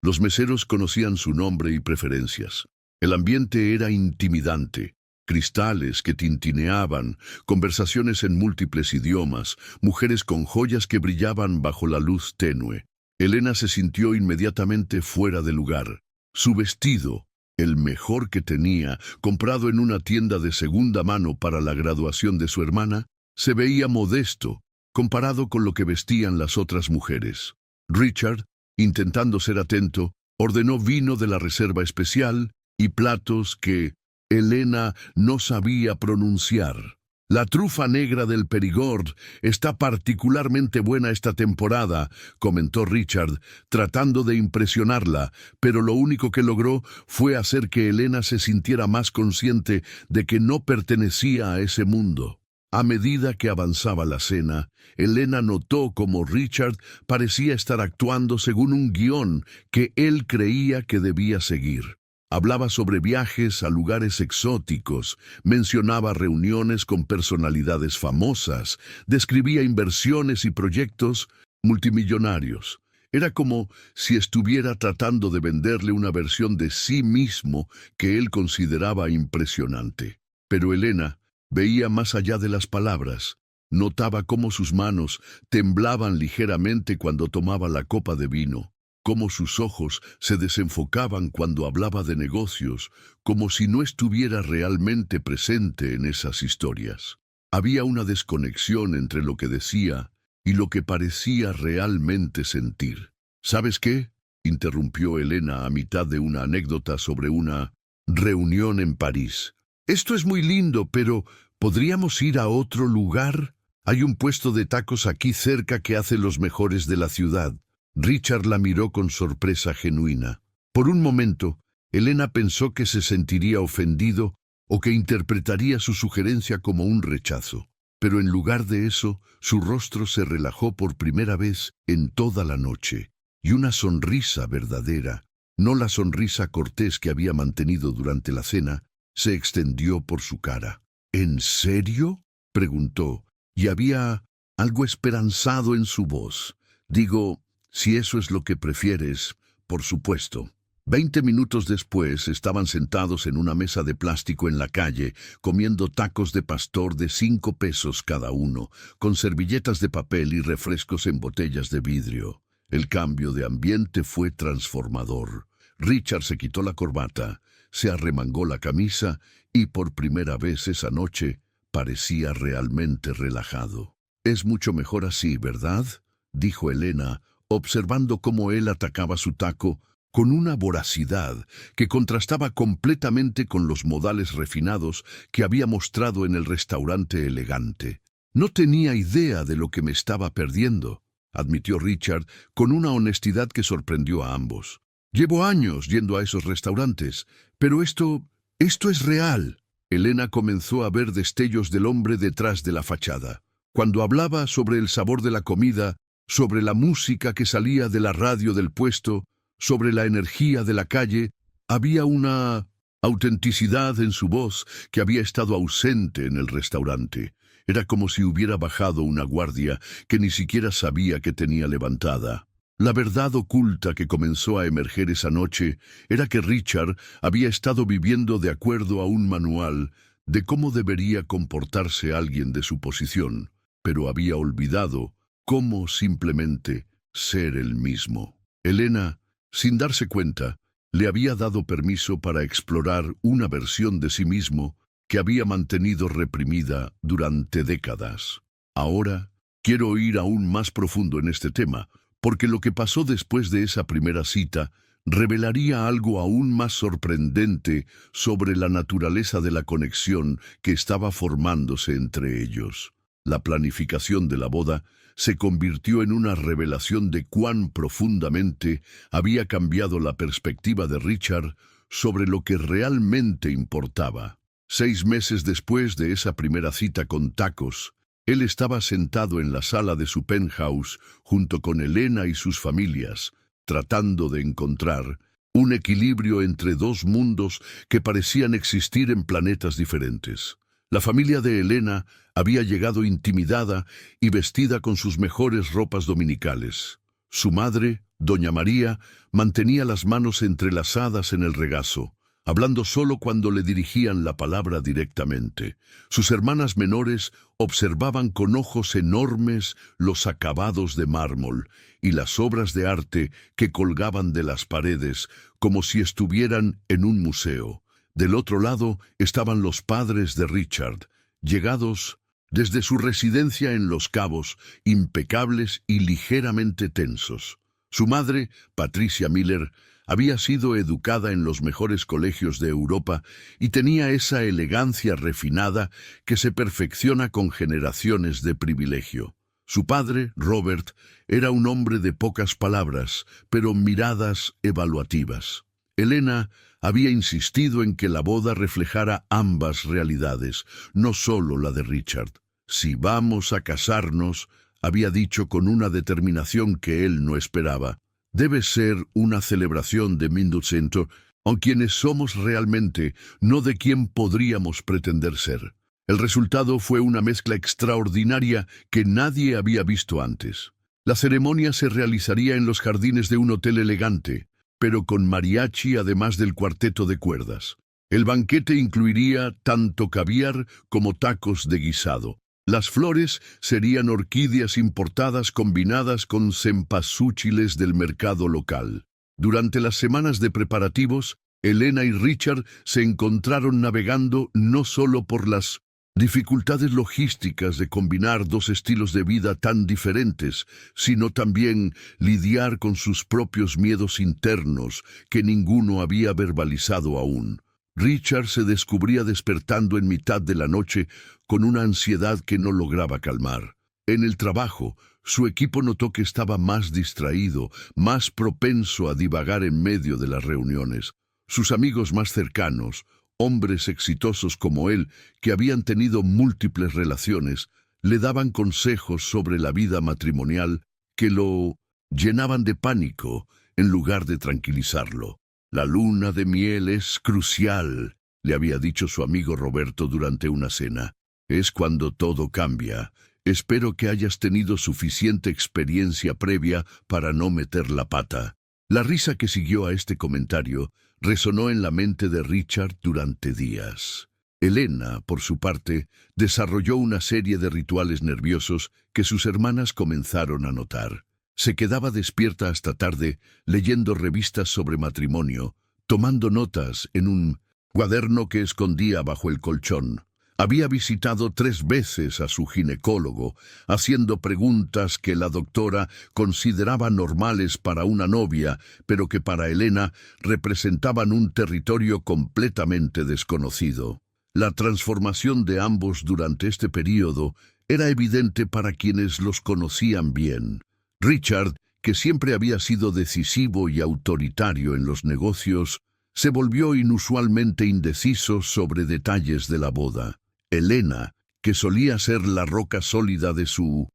A: Los meseros conocían su nombre y preferencias. El ambiente era intimidante. Cristales que tintineaban, conversaciones en múltiples idiomas, mujeres con joyas que brillaban bajo la luz tenue. Elena se sintió inmediatamente fuera de lugar. Su vestido, el mejor que tenía, comprado en una tienda de segunda mano para la graduación de su hermana, se veía modesto comparado con lo que vestían las otras mujeres. Richard, intentando ser atento, ordenó vino de la reserva especial y platos que Elena no sabía pronunciar. La trufa negra del Perigord está particularmente buena esta temporada, comentó Richard, tratando de impresionarla, pero lo único que logró fue hacer que Elena se sintiera más consciente de que no pertenecía a ese mundo. A medida que avanzaba la cena, Elena notó cómo Richard parecía estar actuando según un guión que él creía que debía seguir. Hablaba sobre viajes a lugares exóticos, mencionaba reuniones con personalidades famosas, describía inversiones y proyectos multimillonarios. Era como si estuviera tratando de venderle una versión de sí mismo que él consideraba impresionante. Pero Elena veía más allá de las palabras. Notaba cómo sus manos temblaban ligeramente cuando tomaba la copa de vino, cómo sus ojos se desenfocaban cuando hablaba de negocios, como si no estuviera realmente presente en esas historias. Había una desconexión entre lo que decía y lo que parecía realmente sentir. ¿Sabes qué?, interrumpió Elena a mitad de una anécdota sobre una reunión en París. Esto es muy lindo, pero ¿podríamos ir a otro lugar? Hay un puesto de tacos aquí cerca que hace los mejores de la ciudad. Richard la miró con sorpresa genuina. Por un momento, Elena pensó que se sentiría ofendido o que interpretaría su sugerencia como un rechazo. Pero en lugar de eso, su rostro se relajó por primera vez en toda la noche, y una sonrisa verdadera, no la sonrisa cortés que había mantenido durante la cena, se extendió por su cara. ¿En serio?, preguntó, y había algo esperanzado en su voz. Digo, si eso es lo que prefieres, por supuesto. 20 minutos después estaban sentados en una mesa de plástico en la calle, comiendo tacos de pastor de 5 pesos cada uno, con servilletas de papel y refrescos en botellas de vidrio. El cambio de ambiente fue transformador. Richard se quitó la corbata, se arremangó la camisa y por primera vez esa noche parecía realmente relajado. «Es mucho mejor así, ¿verdad?», dijo Elena, observando cómo él atacaba su taco con una voracidad que contrastaba completamente con los modales refinados que había mostrado en el restaurante elegante. «No tenía idea de lo que me estaba perdiendo», admitió Richard con una honestidad que sorprendió a ambos. «Llevo años yendo a esos restaurantes, pero esto es real». Elena comenzó a ver destellos del hombre detrás de la fachada. Cuando hablaba sobre el sabor de la comida, sobre la música que salía de la radio del puesto, sobre la energía de la calle, había una autenticidad en su voz que había estado ausente en el restaurante. Era como si hubiera bajado una guardia que ni siquiera sabía que tenía levantada. La verdad oculta que comenzó a emerger esa noche era que Richard había estado viviendo de acuerdo a un manual de cómo debería comportarse alguien de su posición, pero había olvidado cómo simplemente ser el mismo. Elena, sin darse cuenta, le había dado permiso para explorar una versión de sí mismo que había mantenido reprimida durante décadas. Ahora, quiero ir aún más profundo en este tema, porque lo que pasó después de esa primera cita revelaría algo aún más sorprendente sobre la naturaleza de la conexión que estaba formándose entre ellos. La planificación de la boda se convirtió en una revelación de cuán profundamente había cambiado la perspectiva de Richard sobre lo que realmente importaba. 6 meses después de esa primera cita con Tacos, él estaba sentado en la sala de su penthouse junto con Elena y sus familias, tratando de encontrar un equilibrio entre dos mundos que parecían existir en planetas diferentes. La familia de Elena había llegado intimidada y vestida con sus mejores ropas dominicales. Su madre, doña María, mantenía las manos entrelazadas en el regazo, hablando solo cuando le dirigían la palabra directamente. Sus hermanas menores observaban con ojos enormes los acabados de mármol y las obras de arte que colgaban de las paredes, como si estuvieran en un museo. Del otro lado estaban los padres de Richard, llegados desde su residencia en Los Cabos, impecables y ligeramente tensos. Su madre, Patricia Miller, había sido educada en los mejores colegios de Europa y tenía esa elegancia refinada que se perfecciona con generaciones de privilegio. Su padre, Robert, era un hombre de pocas palabras, pero miradas evaluativas. Elena había insistido en que la boda reflejara ambas realidades, no solo la de Richard. «Si vamos a casarnos», había dicho con una determinación que él no esperaba, «debe ser una celebración de Mindocento, o quienes somos realmente, no de quien podríamos pretender ser». El resultado fue una mezcla extraordinaria que nadie había visto antes. La ceremonia se realizaría en los jardines de un hotel elegante, pero con mariachi además del cuarteto de cuerdas. El banquete incluiría tanto caviar como tacos de guisado. Las flores serían orquídeas importadas combinadas con cempasúchiles del mercado local. Durante las semanas de preparativos, Elena y Richard se encontraron navegando no solo por las dificultades logísticas de combinar dos estilos de vida tan diferentes, sino también lidiar con sus propios miedos internos que ninguno había verbalizado aún. Richard se descubría despertando en mitad de la noche con una ansiedad que no lograba calmar. En el trabajo, su equipo notó que estaba más distraído, más propenso a divagar en medio de las reuniones. Sus amigos más cercanos, hombres exitosos como él, que habían tenido múltiples relaciones, le daban consejos sobre la vida matrimonial que lo llenaban de pánico en lugar de tranquilizarlo. «La luna de miel es crucial», le había dicho su amigo Roberto durante una cena. «Es cuando todo cambia. Espero que hayas tenido suficiente experiencia previa para no meter la pata». La risa que siguió a este comentario resonó en la mente de Richard durante días. Elena, por su parte, desarrolló una serie de rituales nerviosos que sus hermanas comenzaron a notar. Se quedaba despierta hasta tarde, leyendo revistas sobre matrimonio, tomando notas en un cuaderno que escondía bajo el colchón. Había visitado 3 veces a su ginecólogo, haciendo preguntas que la doctora consideraba normales para una novia, pero que para Elena representaban un territorio completamente desconocido. La transformación de ambos durante este período era evidente para quienes los conocían bien. Richard, que siempre había sido decisivo y autoritario en los negocios, se volvió inusualmente indeciso sobre detalles de la boda. Elena, que solía ser la roca sólida de su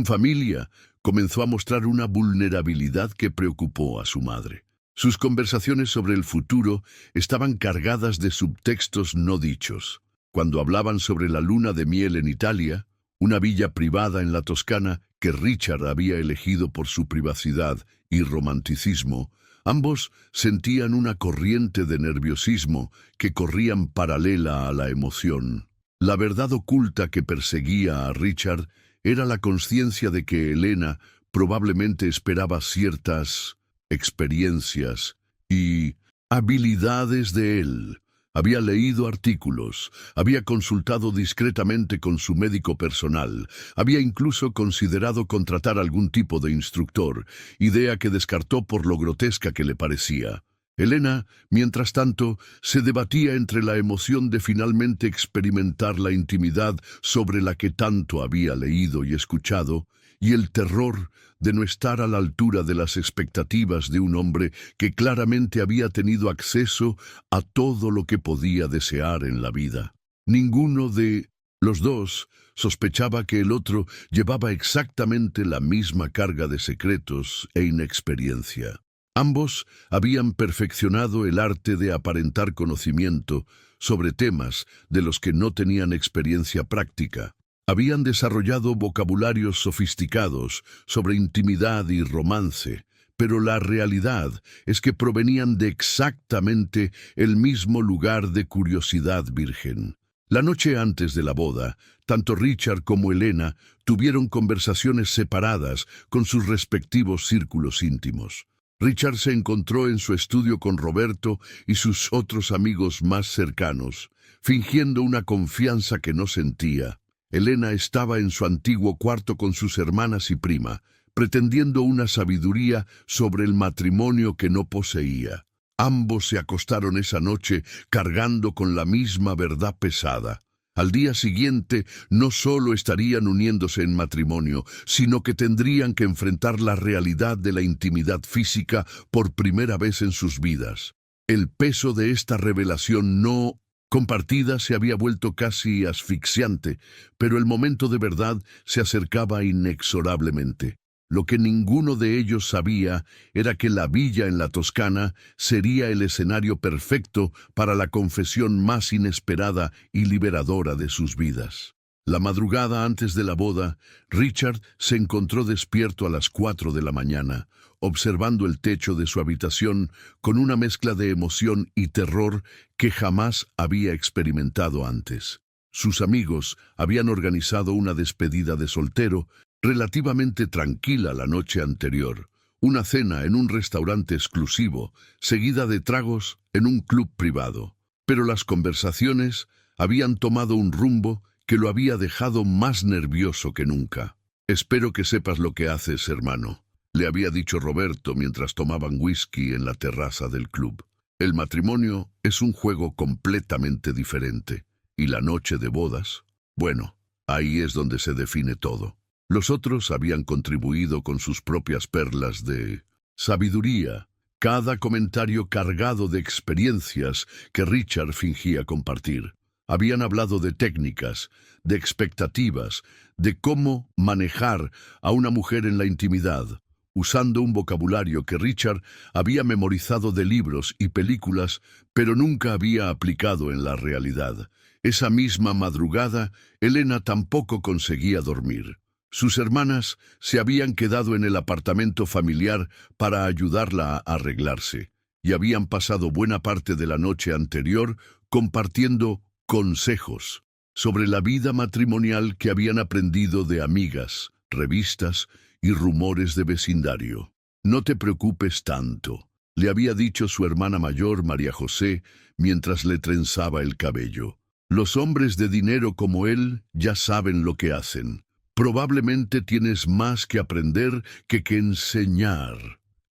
A: familia, comenzó a mostrar una vulnerabilidad que preocupó a su madre. Sus conversaciones sobre el futuro estaban cargadas de subtextos no dichos. Cuando hablaban sobre la luna de miel en Italia, una villa privada en la Toscana que Richard había elegido por su privacidad y romanticismo, ambos sentían una corriente de nerviosismo que corrían paralela a la emoción. La verdad oculta que perseguía a Richard era la conciencia de que Elena probablemente esperaba ciertas experiencias y habilidades de él, Había leído artículos, había consultado discretamente con su médico personal, había incluso considerado contratar algún tipo de instructor, idea que descartó por lo grotesca que le parecía. Elena, mientras tanto, se debatía entre la emoción de finalmente experimentar la intimidad sobre la que tanto había leído y escuchado, y el terror de no estar a la altura de las expectativas de un hombre que claramente había tenido acceso a todo lo que podía desear en la vida. Ninguno de los dos sospechaba que el otro llevaba exactamente la misma carga de secretos e inexperiencia. Ambos habían perfeccionado el arte de aparentar conocimiento sobre temas de los que no tenían experiencia práctica. Habían desarrollado vocabularios sofisticados sobre intimidad y romance, pero la realidad es que provenían de exactamente el mismo lugar de curiosidad virgen. La noche antes de la boda, tanto Richard como Elena tuvieron conversaciones separadas con sus respectivos círculos íntimos. Richard se encontró en su estudio con Roberto y sus otros amigos más cercanos, fingiendo una confianza que no sentía. Elena estaba en su antiguo cuarto con sus hermanas y prima, pretendiendo una sabiduría sobre el matrimonio que no poseía. Ambos se acostaron esa noche cargando con la misma verdad pesada. Al día siguiente no solo estarían uniéndose en matrimonio, sino que tendrían que enfrentar la realidad de la intimidad física por primera vez en sus vidas. El peso de esta revelación no compartida se había vuelto casi asfixiante, pero el momento de verdad se acercaba inexorablemente. Lo que ninguno de ellos sabía era que la villa en la Toscana sería el escenario perfecto para la confesión más inesperada y liberadora de sus vidas. La madrugada antes de la boda, Richard se encontró despierto a las 4 de la mañana, observando el techo de su habitación con una mezcla de emoción y terror que jamás había experimentado antes. Sus amigos habían organizado una despedida de soltero relativamente tranquila la noche anterior, una cena en un restaurante exclusivo, seguida de tragos en un club privado. Pero las conversaciones habían tomado un rumbo que lo había dejado más nervioso que nunca. «Espero que sepas lo que haces, hermano», le había dicho Roberto mientras tomaban whisky en la terraza del club. «El matrimonio es un juego completamente diferente. ¿Y la noche de bodas? Bueno, ahí es donde se define todo». Los otros habían contribuido con sus propias perlas de sabiduría, cada comentario cargado de experiencias que Richard fingía compartir. Habían hablado de técnicas, de expectativas, de cómo manejar a una mujer en la intimidad, usando un vocabulario que Richard había memorizado de libros y películas, pero nunca había aplicado en la realidad. Esa misma madrugada, Elena tampoco conseguía dormir. Sus hermanas se habían quedado en el apartamento familiar para ayudarla a arreglarse, y habían pasado buena parte de la noche anterior compartiendo consejos sobre la vida matrimonial que habían aprendido de amigas, revistas y rumores de vecindario. «No te preocupes tanto», le había dicho su hermana mayor, María José, mientras le trenzaba el cabello. «Los hombres de dinero como él ya saben lo que hacen. Probablemente tienes más que aprender que enseñar».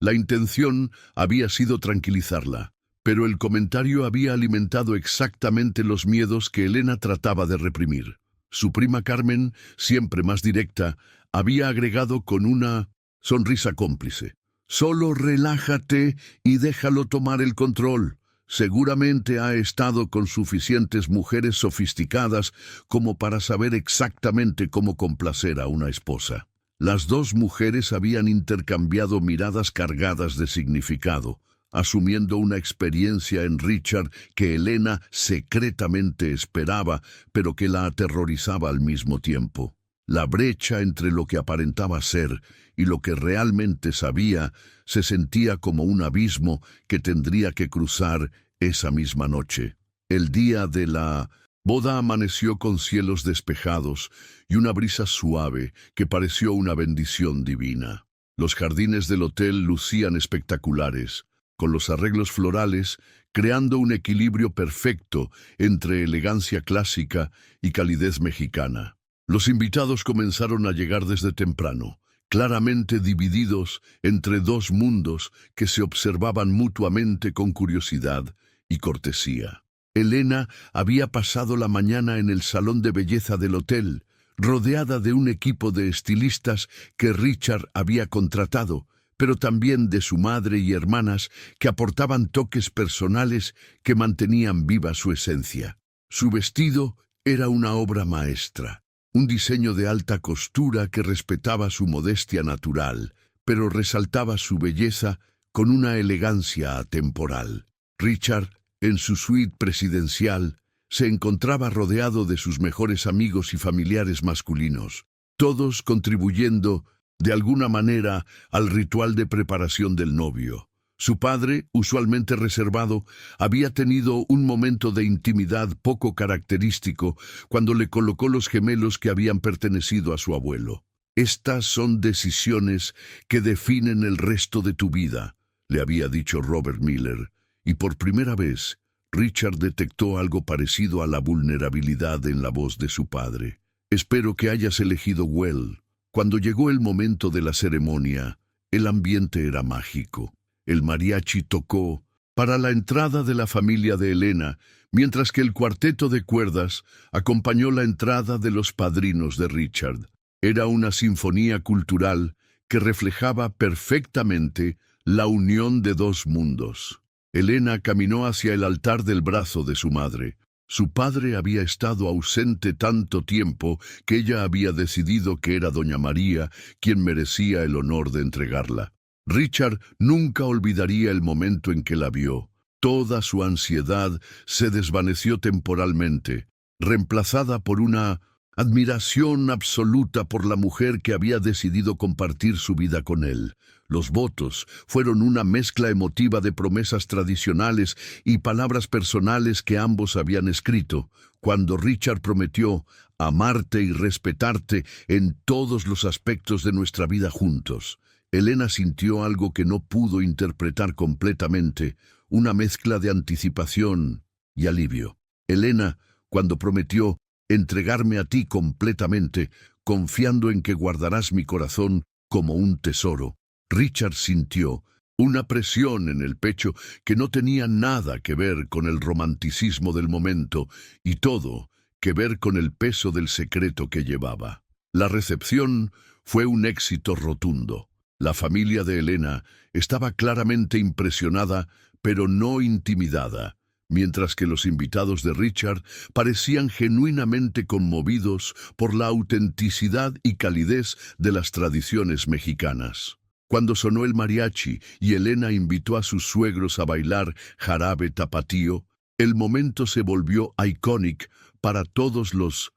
A: La intención había sido tranquilizarla, pero el comentario había alimentado exactamente los miedos que Elena trataba de reprimir. Su prima Carmen, siempre más directa, había agregado con una sonrisa cómplice: «Solo relájate y déjalo tomar el control. Seguramente ha estado con suficientes mujeres sofisticadas como para saber exactamente cómo complacer a una esposa». Las dos mujeres habían intercambiado miradas cargadas de significado, asumiendo una experiencia en Richard que Elena secretamente esperaba, pero que la aterrorizaba al mismo tiempo. La brecha entre lo que aparentaba ser y lo que realmente sabía se sentía como un abismo que tendría que cruzar esa misma noche. El día de la boda amaneció con cielos despejados y una brisa suave que pareció una bendición divina. Los jardines del hotel lucían espectaculares, con los arreglos florales, creando un equilibrio perfecto entre elegancia clásica y calidez mexicana. Los invitados comenzaron a llegar desde temprano, claramente divididos entre dos mundos que se observaban mutuamente con curiosidad y cortesía. Elena había pasado la mañana en el salón de belleza del hotel, rodeada de un equipo de estilistas que Richard había contratado, pero también de su madre y hermanas que aportaban toques personales que mantenían viva su esencia. Su vestido era una obra maestra, un diseño de alta costura que respetaba su modestia natural, pero resaltaba su belleza con una elegancia atemporal. Richard, en su suite presidencial, se encontraba rodeado de sus mejores amigos y familiares masculinos, todos contribuyendo de alguna manera al ritual de preparación del novio. Su padre, usualmente reservado, había tenido un momento de intimidad poco característico cuando le colocó los gemelos que habían pertenecido a su abuelo. «Estas son decisiones que definen el resto de tu vida», le había dicho Robert Miller, y por primera vez Richard detectó algo parecido a la vulnerabilidad en la voz de su padre. «Espero que hayas elegido well». Cuando llegó el momento de la ceremonia, el ambiente era mágico. El mariachi tocó para la entrada de la familia de Elena, mientras que el cuarteto de cuerdas acompañó la entrada de los padrinos de Richard. Era una sinfonía cultural que reflejaba perfectamente la unión de dos mundos. Elena caminó hacia el altar del brazo de su madre. Su padre había estado ausente tanto tiempo que ella había decidido que era doña María quien merecía el honor de entregarla. Richard nunca olvidaría el momento en que la vio. Toda su ansiedad se desvaneció temporalmente, reemplazada por una admiración absoluta por la mujer que había decidido compartir su vida con él. Los votos fueron una mezcla emotiva de promesas tradicionales y palabras personales que ambos habían escrito. Cuando Richard prometió amarte y respetarte en todos los aspectos de nuestra vida juntos, Elena sintió algo que no pudo interpretar completamente, una mezcla de anticipación y alivio. Elena, cuando prometió entregarme a ti completamente, confiando en que guardarás mi corazón como un tesoro, Richard sintió una presión en el pecho que no tenía nada que ver con el romanticismo del momento y todo que ver con el peso del secreto que llevaba. La recepción fue un éxito rotundo. La familia de Elena estaba claramente impresionada, pero no intimidada, mientras que los invitados de Richard parecían genuinamente conmovidos por la autenticidad y calidez de las tradiciones mexicanas. Cuando sonó el mariachi y Elena invitó a sus suegros a bailar jarabe tapatío, el momento se volvió icónico para todos los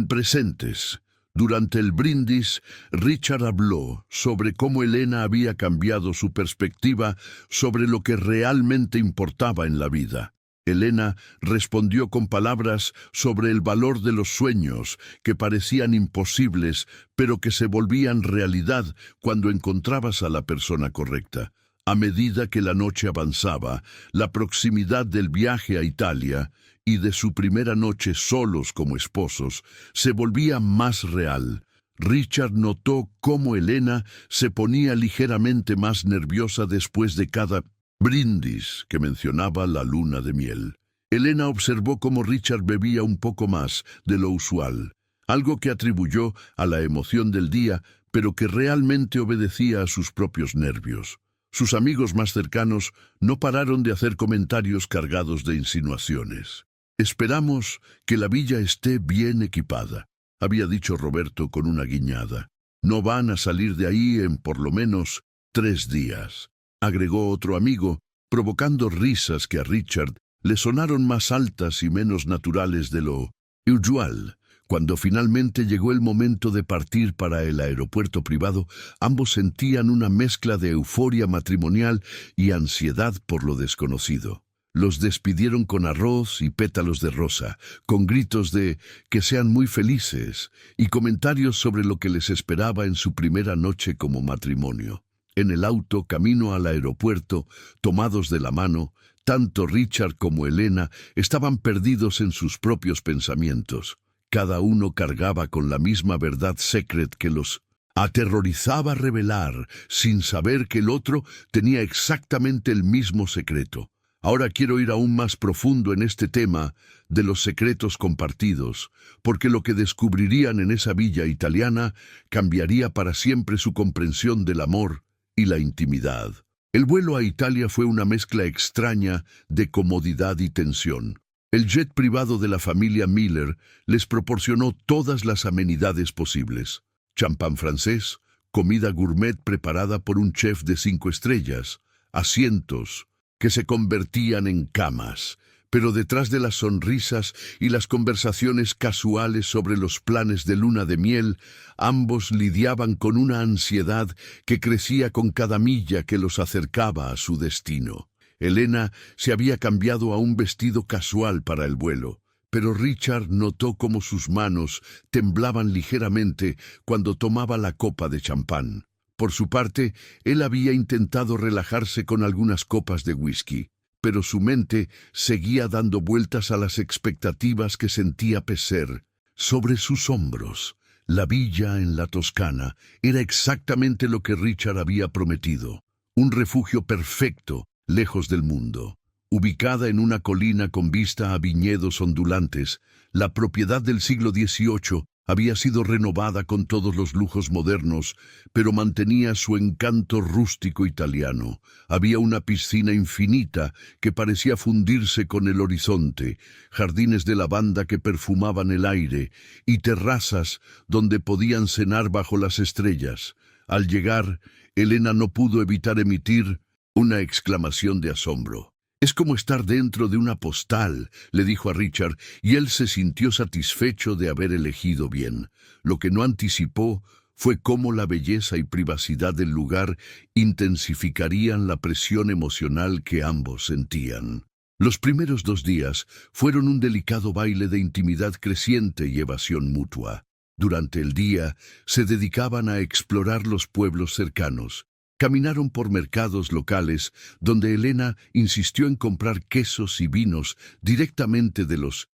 A: presentes. Durante el brindis, Richard habló sobre cómo Elena había cambiado su perspectiva sobre lo que realmente importaba en la vida. Elena respondió con palabras sobre el valor de los sueños que parecían imposibles, pero que se volvían realidad cuando encontrabas a la persona correcta. A medida que la noche avanzaba, la proximidad del viaje a Italia y de su primera noche solos como esposos se volvía más real. Richard notó cómo Elena se ponía ligeramente más nerviosa después de cada brindis que mencionaba la luna de miel. Elena observó cómo Richard bebía un poco más de lo usual, algo que atribuyó a la emoción del día, pero que realmente obedecía a sus propios nervios. Sus amigos más cercanos no pararon de hacer comentarios cargados de insinuaciones. «Esperamos que la villa esté bien equipada», había dicho Roberto con una guiñada. «No van a salir de ahí en por lo menos 3 días», agregó otro amigo, provocando risas que a Richard le sonaron más altas y menos naturales de lo usual. Cuando finalmente llegó el momento de partir para el aeropuerto privado, ambos sentían una mezcla de euforia matrimonial y ansiedad por lo desconocido. Los despidieron con arroz y pétalos de rosa, con gritos de «que sean muy felices» y comentarios sobre lo que les esperaba en su primera noche como matrimonio. En el auto, camino al aeropuerto, tomados de la mano, tanto Richard como Elena estaban perdidos en sus propios pensamientos. Cada uno cargaba con la misma verdad secret que los aterrorizaba revelar, sin saber que el otro tenía exactamente el mismo secreto. Ahora quiero ir aún más profundo en este tema de los secretos compartidos, porque lo que descubrirían en esa villa italiana cambiaría para siempre su comprensión del amor y la intimidad. El vuelo a Italia fue una mezcla extraña de comodidad y tensión. El jet privado de la familia Miller les proporcionó todas las amenidades posibles. Champán francés, comida gourmet preparada por un chef de 5 estrellas, asientos que se convertían en camas, pero detrás de las sonrisas y las conversaciones casuales sobre los planes de luna de miel, ambos lidiaban con una ansiedad que crecía con cada milla que los acercaba a su destino. Elena se había cambiado a un vestido casual para el vuelo, pero Richard notó cómo sus manos temblaban ligeramente cuando tomaba la copa de champán. Por su parte, él había intentado relajarse con algunas copas de whisky, pero su mente seguía dando vueltas a las expectativas que sentía peser sobre sus hombros. La villa en la Toscana era exactamente lo que Richard había prometido, un refugio perfecto, lejos del mundo. Ubicada en una colina con vista a viñedos ondulantes, la propiedad del siglo XVIII había sido renovada con todos los lujos modernos, pero mantenía su encanto rústico italiano. Había una piscina infinita que parecía fundirse con el horizonte, jardines de lavanda que perfumaban el aire y terrazas donde podían cenar bajo las estrellas. Al llegar, Elena no pudo evitar emitir una exclamación de asombro. «Es como estar dentro de una postal», le dijo a Richard, y él se sintió satisfecho de haber elegido bien. Lo que no anticipó fue cómo la belleza y privacidad del lugar intensificarían la presión emocional que ambos sentían. Los primeros 2 días fueron un delicado baile de intimidad creciente y evasión mutua. Durante el día se dedicaban a explorar los pueblos cercanos. Caminaron por mercados locales donde Elena insistió en comprar quesos y vinos directamente de los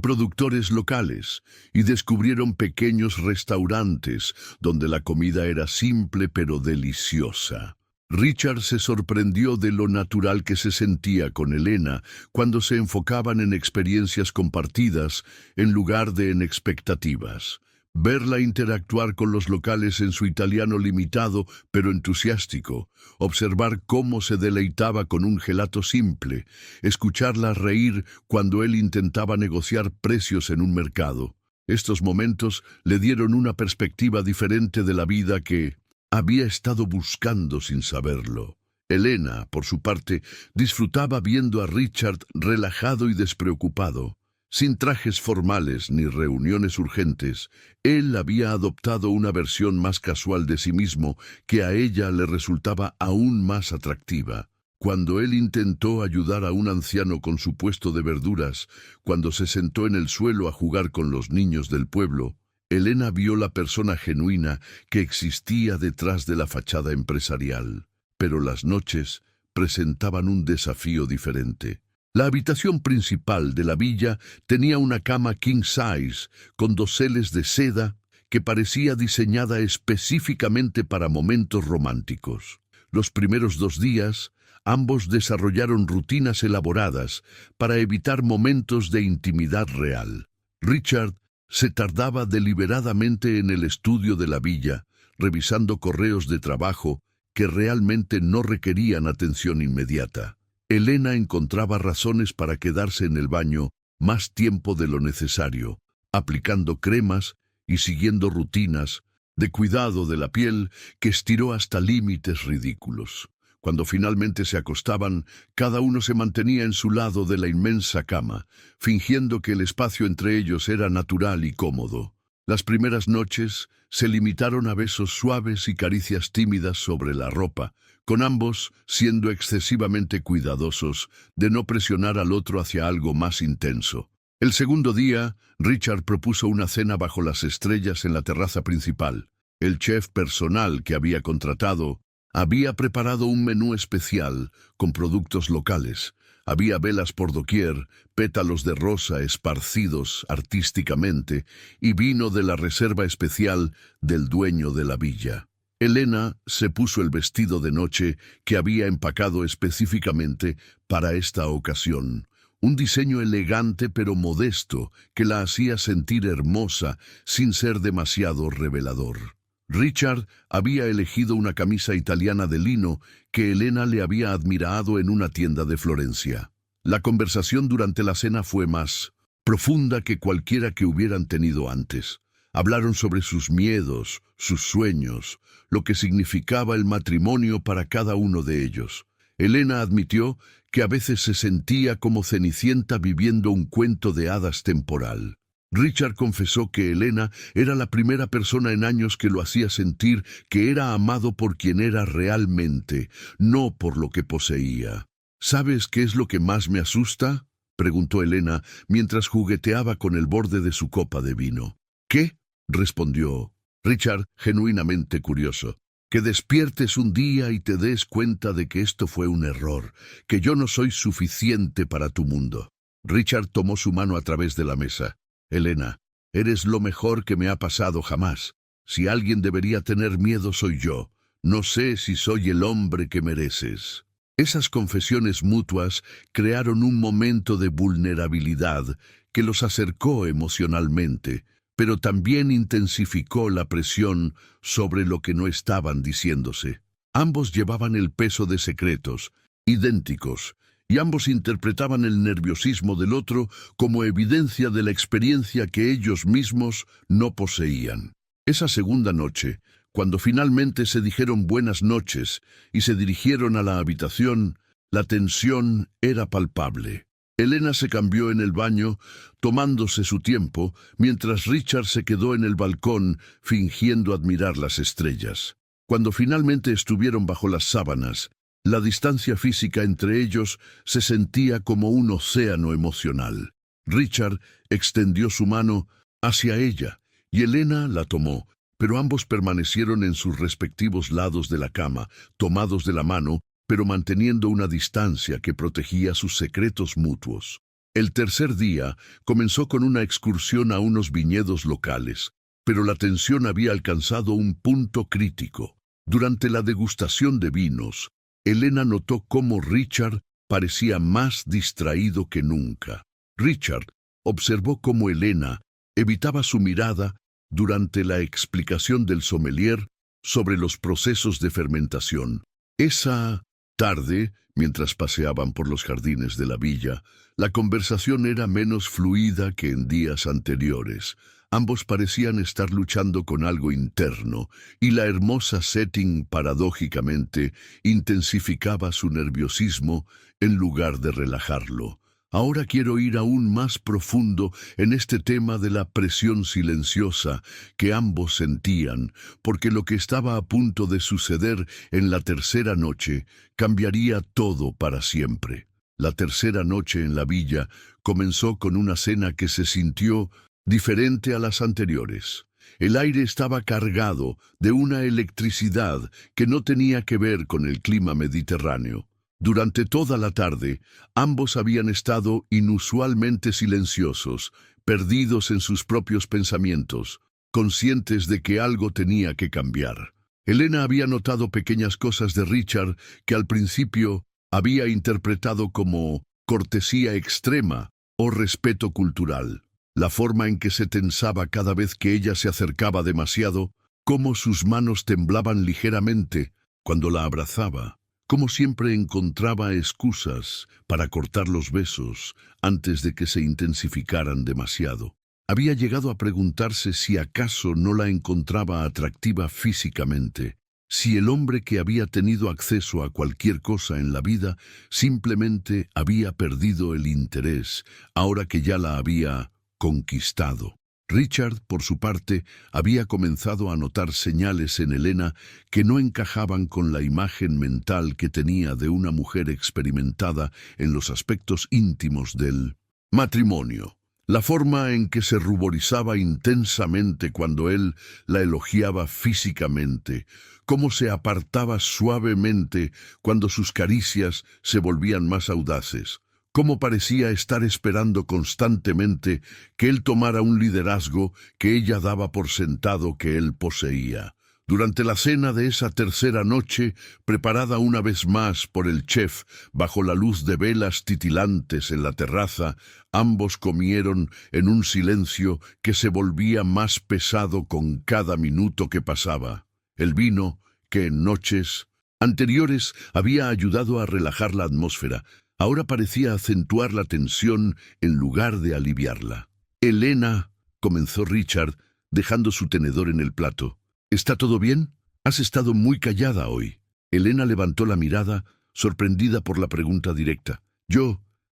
A: productores locales y descubrieron pequeños restaurantes donde la comida era simple pero deliciosa. Richard se sorprendió de lo natural que se sentía con Elena cuando se enfocaban en experiencias compartidas en lugar de en expectativas. Verla interactuar con los locales en su italiano limitado pero entusiástico, observar cómo se deleitaba con un gelato simple, escucharla reír cuando él intentaba negociar precios en un mercado. Estos momentos le dieron una perspectiva diferente de la vida que había estado buscando sin saberlo. Elena, por su parte, disfrutaba viendo a Richard relajado y despreocupado. Sin trajes formales ni reuniones urgentes, él había adoptado una versión más casual de sí mismo que a ella le resultaba aún más atractiva. Cuando él intentó ayudar a un anciano con su puesto de verduras, cuando se sentó en el suelo a jugar con los niños del pueblo, Elena vio la persona genuina que existía detrás de la fachada empresarial. Pero las noches presentaban un desafío diferente. La habitación principal de la villa tenía una cama king size con doseles de seda que parecía diseñada específicamente para momentos románticos. Los primeros 2 días, ambos desarrollaron rutinas elaboradas para evitar momentos de intimidad real. Richard se tardaba deliberadamente en el estudio de la villa, revisando correos de trabajo que realmente no requerían atención inmediata. Elena encontraba razones para quedarse en el baño más tiempo de lo necesario, aplicando cremas y siguiendo rutinas de cuidado de la piel que estiró hasta límites ridículos. Cuando finalmente se acostaban, cada uno se mantenía en su lado de la inmensa cama, fingiendo que el espacio entre ellos era natural y cómodo. Las primeras noches se limitaron a besos suaves y caricias tímidas sobre la ropa, con ambos siendo excesivamente cuidadosos de no presionar al otro hacia algo más intenso. El segundo día, Richard propuso una cena bajo las estrellas en la terraza principal. El chef personal que había contratado Había preparado un menú especial con productos locales. Había velas por doquier, pétalos de rosa esparcidos artísticamente y vino de la reserva especial del dueño de la villa. Elena se puso el vestido de noche que había empacado específicamente para esta ocasión. Un diseño elegante pero modesto que la hacía sentir hermosa sin ser demasiado revelador. Richard había elegido una camisa italiana de lino que Elena le había admirado en una tienda de Florencia. La conversación durante la cena fue más profunda que cualquiera que hubieran tenido antes. Hablaron sobre sus miedos, sus sueños, lo que significaba el matrimonio para cada uno de ellos. Elena admitió que a veces se sentía como Cenicienta viviendo un cuento de hadas temporal. Richard confesó que Elena era la primera persona en años que lo hacía sentir que era amado por quien era realmente, no por lo que poseía. ¿Sabes qué es lo que más me asusta?, preguntó Elena mientras jugueteaba con el borde de su copa de vino. ¿Qué?, respondió Richard, genuinamente curioso. Que despiertes un día y te des cuenta de que esto fue un error, que yo no soy suficiente para tu mundo. Richard tomó su mano a través de la mesa. Elena, eres lo mejor que me ha pasado jamás. Si alguien debería tener miedo soy yo. No sé si soy el hombre que mereces. Esas confesiones mutuas crearon un momento de vulnerabilidad que los acercó emocionalmente, pero también intensificó la presión sobre lo que no estaban diciéndose. Ambos llevaban el peso de secretos, idénticos, y ambos interpretaban el nerviosismo del otro como evidencia de la experiencia que ellos mismos no poseían. Esa segunda noche, cuando finalmente se dijeron buenas noches y se dirigieron a la habitación, la tensión era palpable. Elena se cambió en el baño, tomándose su tiempo, mientras Richard se quedó en el balcón, fingiendo admirar las estrellas. Cuando finalmente estuvieron bajo las sábanas, la distancia física entre ellos se sentía como un océano emocional. Richard extendió su mano hacia ella, y Elena la tomó, pero ambos permanecieron en sus respectivos lados de la cama, tomados de la mano, pero manteniendo una distancia que protegía sus secretos mutuos. El tercer día comenzó con una excursión a unos viñedos locales, pero la tensión había alcanzado un punto crítico. Durante la degustación de vinos, Elena notó cómo Richard parecía más distraído que nunca. Richard observó cómo Elena evitaba su mirada durante la explicación del sommelier sobre los procesos de fermentación. Esa tarde, mientras paseaban por los jardines de la villa, la conversación era menos fluida que en días anteriores. Ambos parecían estar luchando con algo interno, y la hermosa setting, paradójicamente, intensificaba su nerviosismo en lugar de relajarlo. Ahora quiero ir aún más profundo en este tema de la presión silenciosa que ambos sentían, porque lo que estaba a punto de suceder en la tercera noche cambiaría todo para siempre. La tercera noche en la villa comenzó con una cena que se sintió diferente a las anteriores. El aire estaba cargado de una electricidad que no tenía que ver con el clima mediterráneo. Durante toda la tarde, ambos habían estado inusualmente silenciosos, perdidos en sus propios pensamientos, conscientes de que algo tenía que cambiar. Elena había notado pequeñas cosas de Richard que al principio había interpretado como cortesía extrema o respeto cultural. La forma en que se tensaba cada vez que ella se acercaba demasiado, cómo sus manos temblaban ligeramente cuando la abrazaba, cómo siempre encontraba excusas para cortar los besos antes de que se intensificaran demasiado. Había llegado a preguntarse si acaso no la encontraba atractiva físicamente, si el hombre que había tenido acceso a cualquier cosa en la vida simplemente había perdido el interés, ahora que ya la había conquistado. Richard, por su parte, había comenzado a notar señales en Elena que no encajaban con la imagen mental que tenía de una mujer experimentada en los aspectos íntimos del matrimonio. La forma en que se ruborizaba intensamente cuando él la elogiaba físicamente, cómo se apartaba suavemente cuando sus caricias se volvían más audaces, cómo parecía estar esperando constantemente que él tomara un liderazgo que ella daba por sentado que él poseía. Durante la cena de esa tercera noche, preparada una vez más por el chef bajo la luz de velas titilantes en la terraza, ambos comieron en un silencio que se volvía más pesado con cada minuto que pasaba. El vino, que en noches anteriores había ayudado a relajar la atmósfera, ahora parecía acentuar la tensión en lugar de aliviarla. «Elena», comenzó Richard, dejando su tenedor en el plato. «¿Está todo bien? Has estado muy callada hoy». Elena levantó la mirada, sorprendida por la pregunta directa.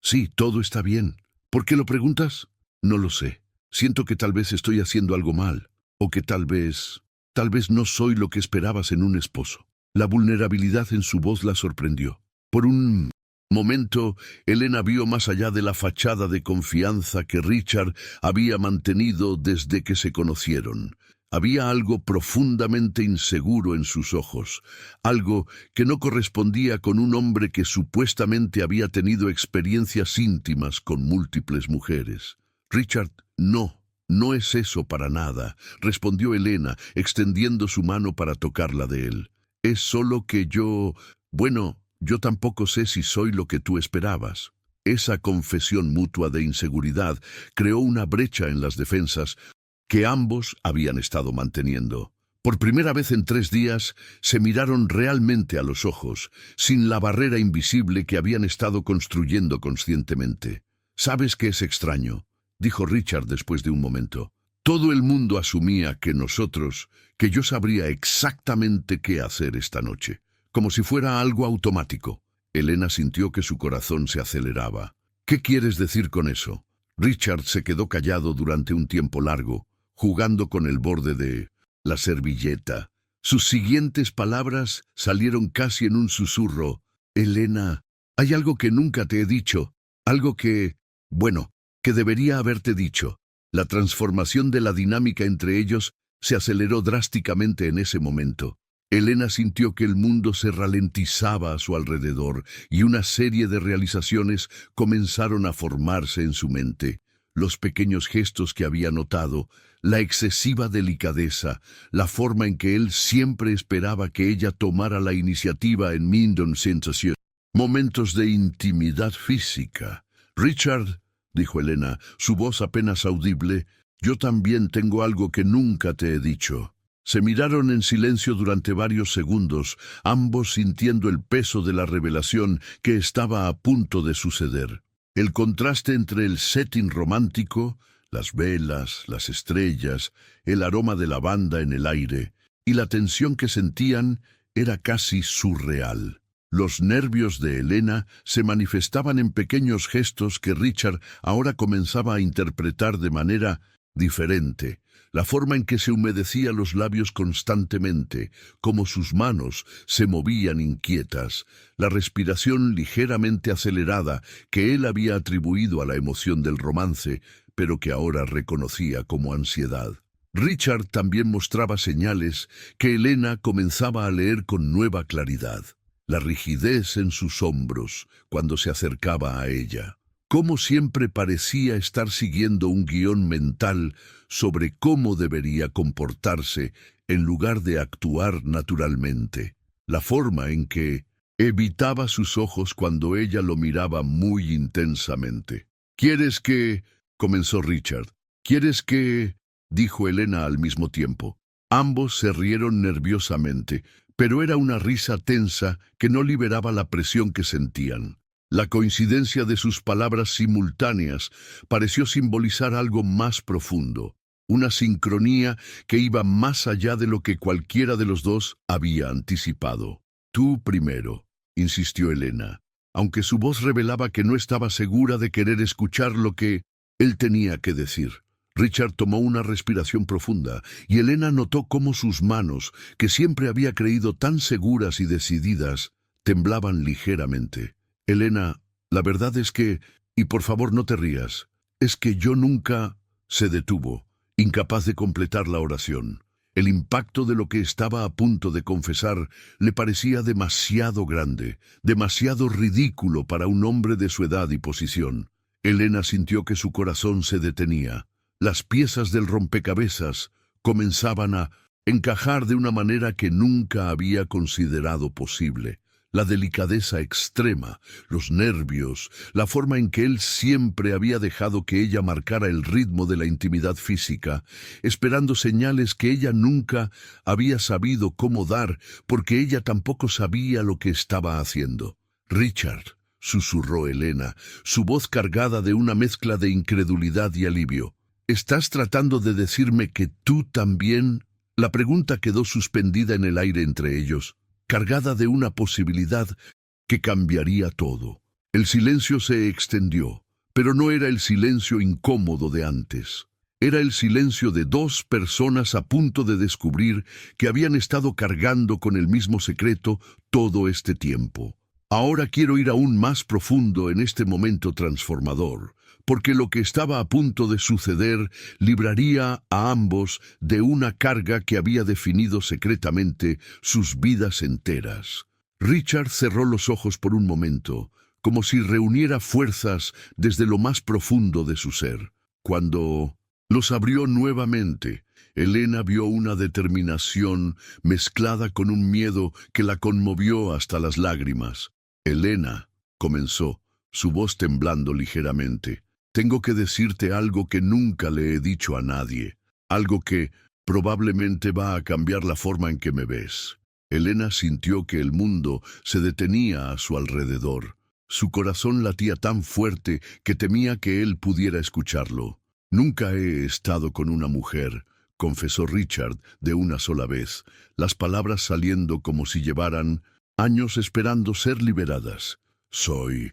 A: Sí, todo está bien. ¿Por qué lo preguntas? No lo sé. Siento que tal vez estoy haciendo algo mal, o que tal vez no soy lo que esperabas en un esposo». La vulnerabilidad en su voz la sorprendió. Por un momento, Elena vio más allá de la fachada de confianza que Richard había mantenido desde que se conocieron. Había algo profundamente inseguro en sus ojos, algo que no correspondía con un hombre que supuestamente había tenido experiencias íntimas con múltiples mujeres. «Richard, no es eso para nada», respondió Elena, extendiendo su mano para tocarla de él. «Es solo que yo tampoco sé si soy lo que tú esperabas». Esa confesión mutua de inseguridad creó una brecha en las defensas que ambos habían estado manteniendo. Por primera vez en 3 días se miraron realmente a los ojos, sin la barrera invisible que habían estado construyendo conscientemente. «¿Sabes qué es extraño?», dijo Richard después de un momento. «Todo el mundo asumía que yo sabría exactamente qué hacer esta noche, como si fuera algo automático». Elena sintió que su corazón se aceleraba. «¿Qué quieres decir con eso?». Richard se quedó callado durante un tiempo largo, jugando con el borde de la servilleta. Sus siguientes palabras salieron casi en un susurro. «Elena, hay algo que nunca te he dicho, algo que debería haberte dicho». La transformación de la dinámica entre ellos se aceleró drásticamente en ese momento. Elena sintió que el mundo se ralentizaba a su alrededor y una serie de realizaciones comenzaron a formarse en su mente. Los pequeños gestos que había notado, la excesiva delicadeza, la forma en que él siempre esperaba que ella tomara la iniciativa en mindan sensación. Momentos de intimidad física. «Richard», dijo Elena, su voz apenas audible, «yo también tengo algo que nunca te he dicho». Se miraron en silencio durante varios segundos, ambos sintiendo el peso de la revelación que estaba a punto de suceder. El contraste entre el setting romántico, las velas, las estrellas, el aroma de lavanda en el aire, y la tensión que sentían era casi surreal. Los nervios de Elena se manifestaban en pequeños gestos que Richard ahora comenzaba a interpretar de manera diferente. La forma en que se humedecía los labios constantemente, como sus manos se movían inquietas, la respiración ligeramente acelerada que él había atribuido a la emoción del romance, pero que ahora reconocía como ansiedad. Richard también mostraba señales que Elena comenzaba a leer con nueva claridad. La rigidez en sus hombros cuando se acercaba a ella. Como siempre parecía estar siguiendo un guión mental sobre cómo debería comportarse en lugar de actuar naturalmente. La forma en que evitaba sus ojos cuando ella lo miraba muy intensamente. «¿Quieres que...?» comenzó Richard. «¿Quieres que...?» dijo Elena al mismo tiempo. Ambos se rieron nerviosamente, pero era una risa tensa que no liberaba la presión que sentían. La coincidencia de sus palabras simultáneas pareció simbolizar algo más profundo, una sincronía que iba más allá de lo que cualquiera de los dos había anticipado. «Tú primero», insistió Elena, aunque su voz revelaba que no estaba segura de querer escuchar lo que él tenía que decir. Richard tomó una respiración profunda y Elena notó cómo sus manos, que siempre había creído tan seguras y decididas, temblaban ligeramente. «Elena, la verdad es que... y por favor no te rías. Es que yo nunca... Se detuvo, incapaz de completar la oración. El impacto de lo que estaba a punto de confesar le parecía demasiado grande, demasiado ridículo para un hombre de su edad y posición. Elena sintió que su corazón se detenía. Las piezas del rompecabezas comenzaban a encajar de una manera que nunca había considerado posible. La delicadeza extrema, los nervios, la forma en que él siempre había dejado que ella marcara el ritmo de la intimidad física, esperando señales que ella nunca había sabido cómo dar, porque ella tampoco sabía lo que estaba haciendo. «Richard», susurró Elena, su voz cargada de una mezcla de incredulidad y alivio. «¿Estás tratando de decirme que tú también...?» La pregunta quedó suspendida en el aire entre ellos, cargada de una posibilidad que cambiaría todo. El silencio se extendió, pero no era el silencio incómodo de antes. Era el silencio de dos personas a punto de descubrir que habían estado cargando con el mismo secreto todo este tiempo. Ahora quiero ir aún más profundo en este momento transformador, porque lo que estaba a punto de suceder libraría a ambos de una carga que había definido secretamente sus vidas enteras. Richard cerró los ojos por un momento, como si reuniera fuerzas desde lo más profundo de su ser. Cuando los abrió nuevamente, Elena vio una determinación mezclada con un miedo que la conmovió hasta las lágrimas. «Elena», comenzó, su voz temblando ligeramente, «tengo que decirte algo que nunca le he dicho a nadie, algo que probablemente va a cambiar la forma en que me ves». Elena sintió que el mundo se detenía a su alrededor. Su corazón latía tan fuerte que temía que él pudiera escucharlo. «Nunca he estado con una mujer», confesó Richard de una sola vez, las palabras saliendo como si llevaran años esperando ser liberadas. Soy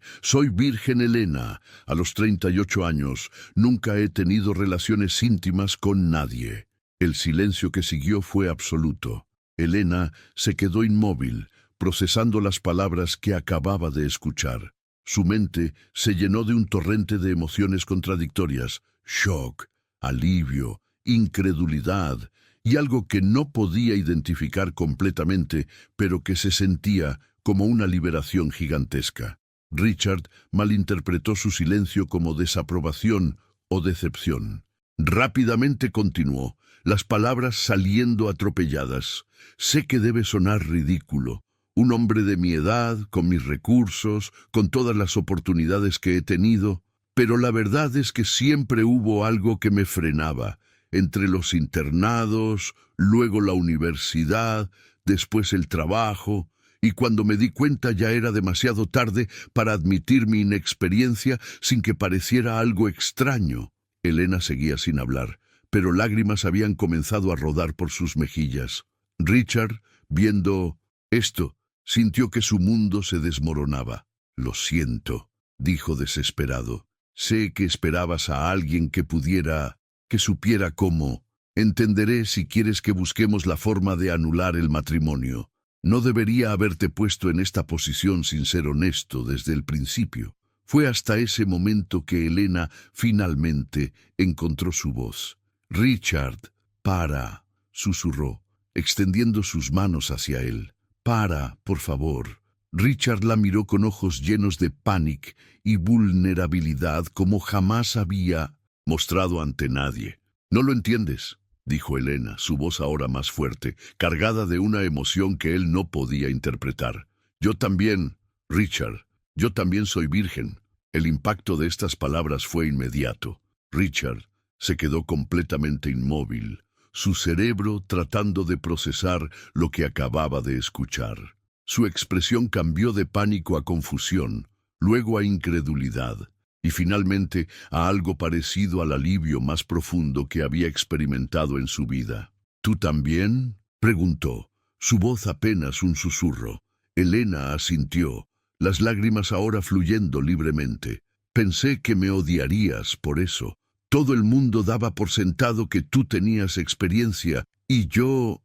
A: virgen, Elena. A los 38 años nunca he tenido relaciones íntimas con nadie». El silencio que siguió fue absoluto. Elena se quedó inmóvil, procesando las palabras que acababa de escuchar. Su mente se llenó de un torrente de emociones contradictorias: shock, alivio, incredulidad y algo que no podía identificar completamente, pero que se sentía como una liberación gigantesca. Richard malinterpretó su silencio como desaprobación o decepción. Rápidamente continuó, las palabras saliendo atropelladas. «Sé que debe sonar ridículo. Un hombre de mi edad, con mis recursos, con todas las oportunidades que he tenido, pero la verdad es que siempre hubo algo que me frenaba. Entre los internados, luego la universidad, después el trabajo, y cuando me di cuenta ya era demasiado tarde para admitir mi inexperiencia sin que pareciera algo extraño». Elena seguía sin hablar, pero lágrimas habían comenzado a rodar por sus mejillas. Richard, viendo esto, sintió que su mundo se desmoronaba. «Lo siento», dijo desesperado. «Sé que esperabas a alguien que supiera cómo. Entenderé si quieres que busquemos la forma de anular el matrimonio. No debería haberte puesto en esta posición sin ser honesto desde el principio». Fue hasta ese momento que Elena finalmente encontró su voz. «Richard, para», susurró, extendiendo sus manos hacia él. «Para, por favor». Richard la miró con ojos llenos de pánico y vulnerabilidad como jamás había mostrado ante nadie. «No lo entiendes», dijo Elena, su voz ahora más fuerte, cargada de una emoción que él no podía interpretar. «Yo también, Richard, yo también soy virgen». El impacto de estas palabras fue inmediato. Richard se quedó completamente inmóvil, su cerebro tratando de procesar lo que acababa de escuchar. Su expresión cambió de pánico a confusión, luego a incredulidad, y finalmente a algo parecido al alivio más profundo que había experimentado en su vida. «¿Tú también?», preguntó, su voz apenas un susurro. Elena asintió, las lágrimas ahora fluyendo libremente. «Pensé que me odiarías por eso. Todo el mundo daba por sentado que tú tenías experiencia, y yo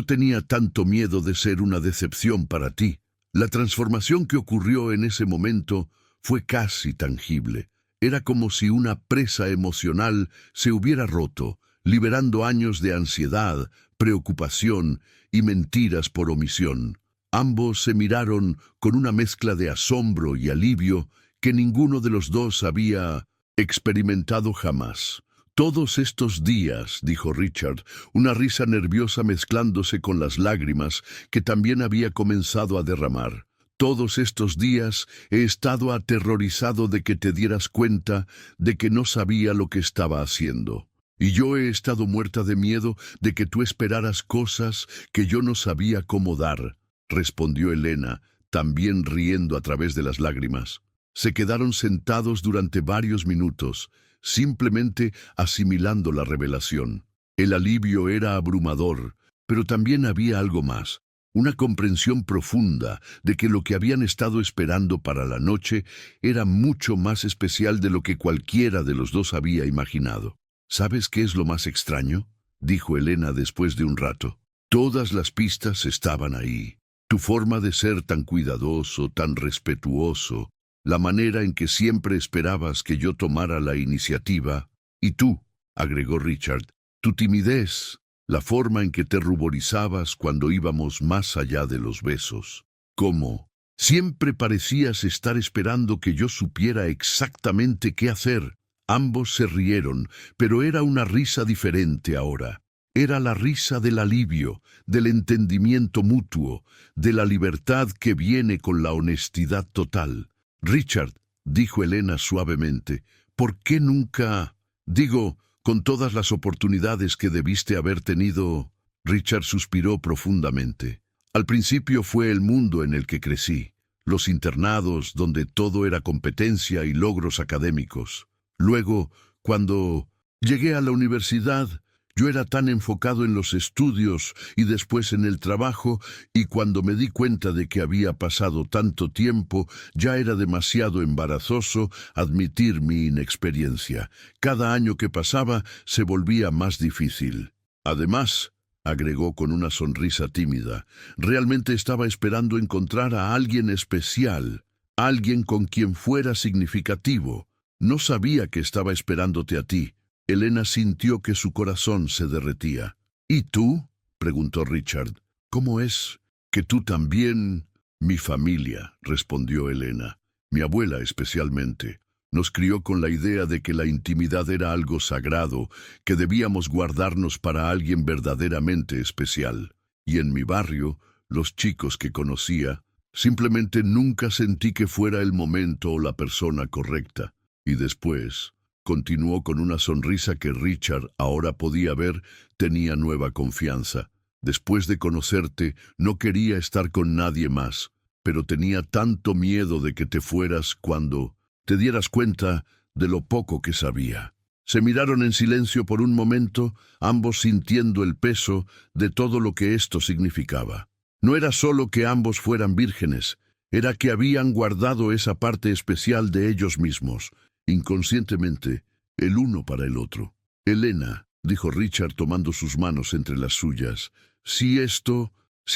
A: tenía tanto miedo de ser una decepción para ti». La transformación que ocurrió en ese momento fue casi tangible. Era como si una presa emocional se hubiera roto, liberando años de ansiedad, preocupación y mentiras por omisión. Ambos se miraron con una mezcla de asombro y alivio que ninguno de los dos había experimentado jamás. Todos estos días, dijo Richard, una risa nerviosa mezclándose con las lágrimas que también había comenzado a derramar. Todos estos días he estado aterrorizado de que te dieras cuenta de que no sabía lo que estaba haciendo. Y yo he estado muerta de miedo de que tú esperaras cosas que yo no sabía cómo dar, respondió Elena, también riendo a través de las lágrimas. Se quedaron sentados durante varios minutos, simplemente asimilando la revelación. El alivio era abrumador, pero también había algo más. Una comprensión profunda de que lo que habían estado esperando para la noche era mucho más especial de lo que cualquiera de los dos había imaginado. ¿Sabes qué es lo más extraño?, dijo Elena después de un rato. Todas las pistas estaban ahí. Tu forma de ser tan cuidadoso, tan respetuoso, la manera en que siempre esperabas que yo tomara la iniciativa, y tú, agregó Richard, tu timidez, la forma en que te ruborizabas cuando íbamos más allá de los besos. ¿Cómo? Siempre parecías estar esperando que yo supiera exactamente qué hacer. Ambos se rieron, pero era una risa diferente ahora. Era la risa del alivio, del entendimiento mutuo, de la libertad que viene con la honestidad total. Richard, dijo Elena suavemente, ¿por qué nunca? Digo, con todas las oportunidades que debiste haber tenido. Richard suspiró profundamente. Al principio fue el mundo en el que crecí, los internados donde todo era competencia y logros académicos. Luego, cuando llegué a la universidad, yo era tan enfocado en los estudios y después en el trabajo, y cuando me di cuenta de que había pasado tanto tiempo, ya era demasiado embarazoso admitir mi inexperiencia. Cada año que pasaba se volvía más difícil. Además, agregó con una sonrisa tímida, realmente estaba esperando encontrar a alguien especial, alguien con quien fuera significativo. No sabía que estaba esperándote a ti. Elena sintió que su corazón se derretía. ¿Y tú?, preguntó Richard. ¿Cómo es que tú también? Mi familia, respondió Elena. Mi abuela especialmente. Nos crió con la idea de que la intimidad era algo sagrado, que debíamos guardarnos para alguien verdaderamente especial. Y en mi barrio, los chicos que conocía, simplemente nunca sentí que fuera el momento o la persona correcta. Y después, continuó con una sonrisa que Richard ahora podía ver, tenía nueva confianza. Después de conocerte, no quería estar con nadie más, pero tenía tanto miedo de que te fueras cuando te dieras cuenta de lo poco que sabía. Se miraron en silencio por un momento, ambos sintiendo el peso de todo lo que esto significaba. No era solo que ambos fueran vírgenes, era que habían guardado esa parte especial de ellos mismos, inconscientemente, el uno para el otro. Elena, dijo Richard tomando sus manos entre las suyas, si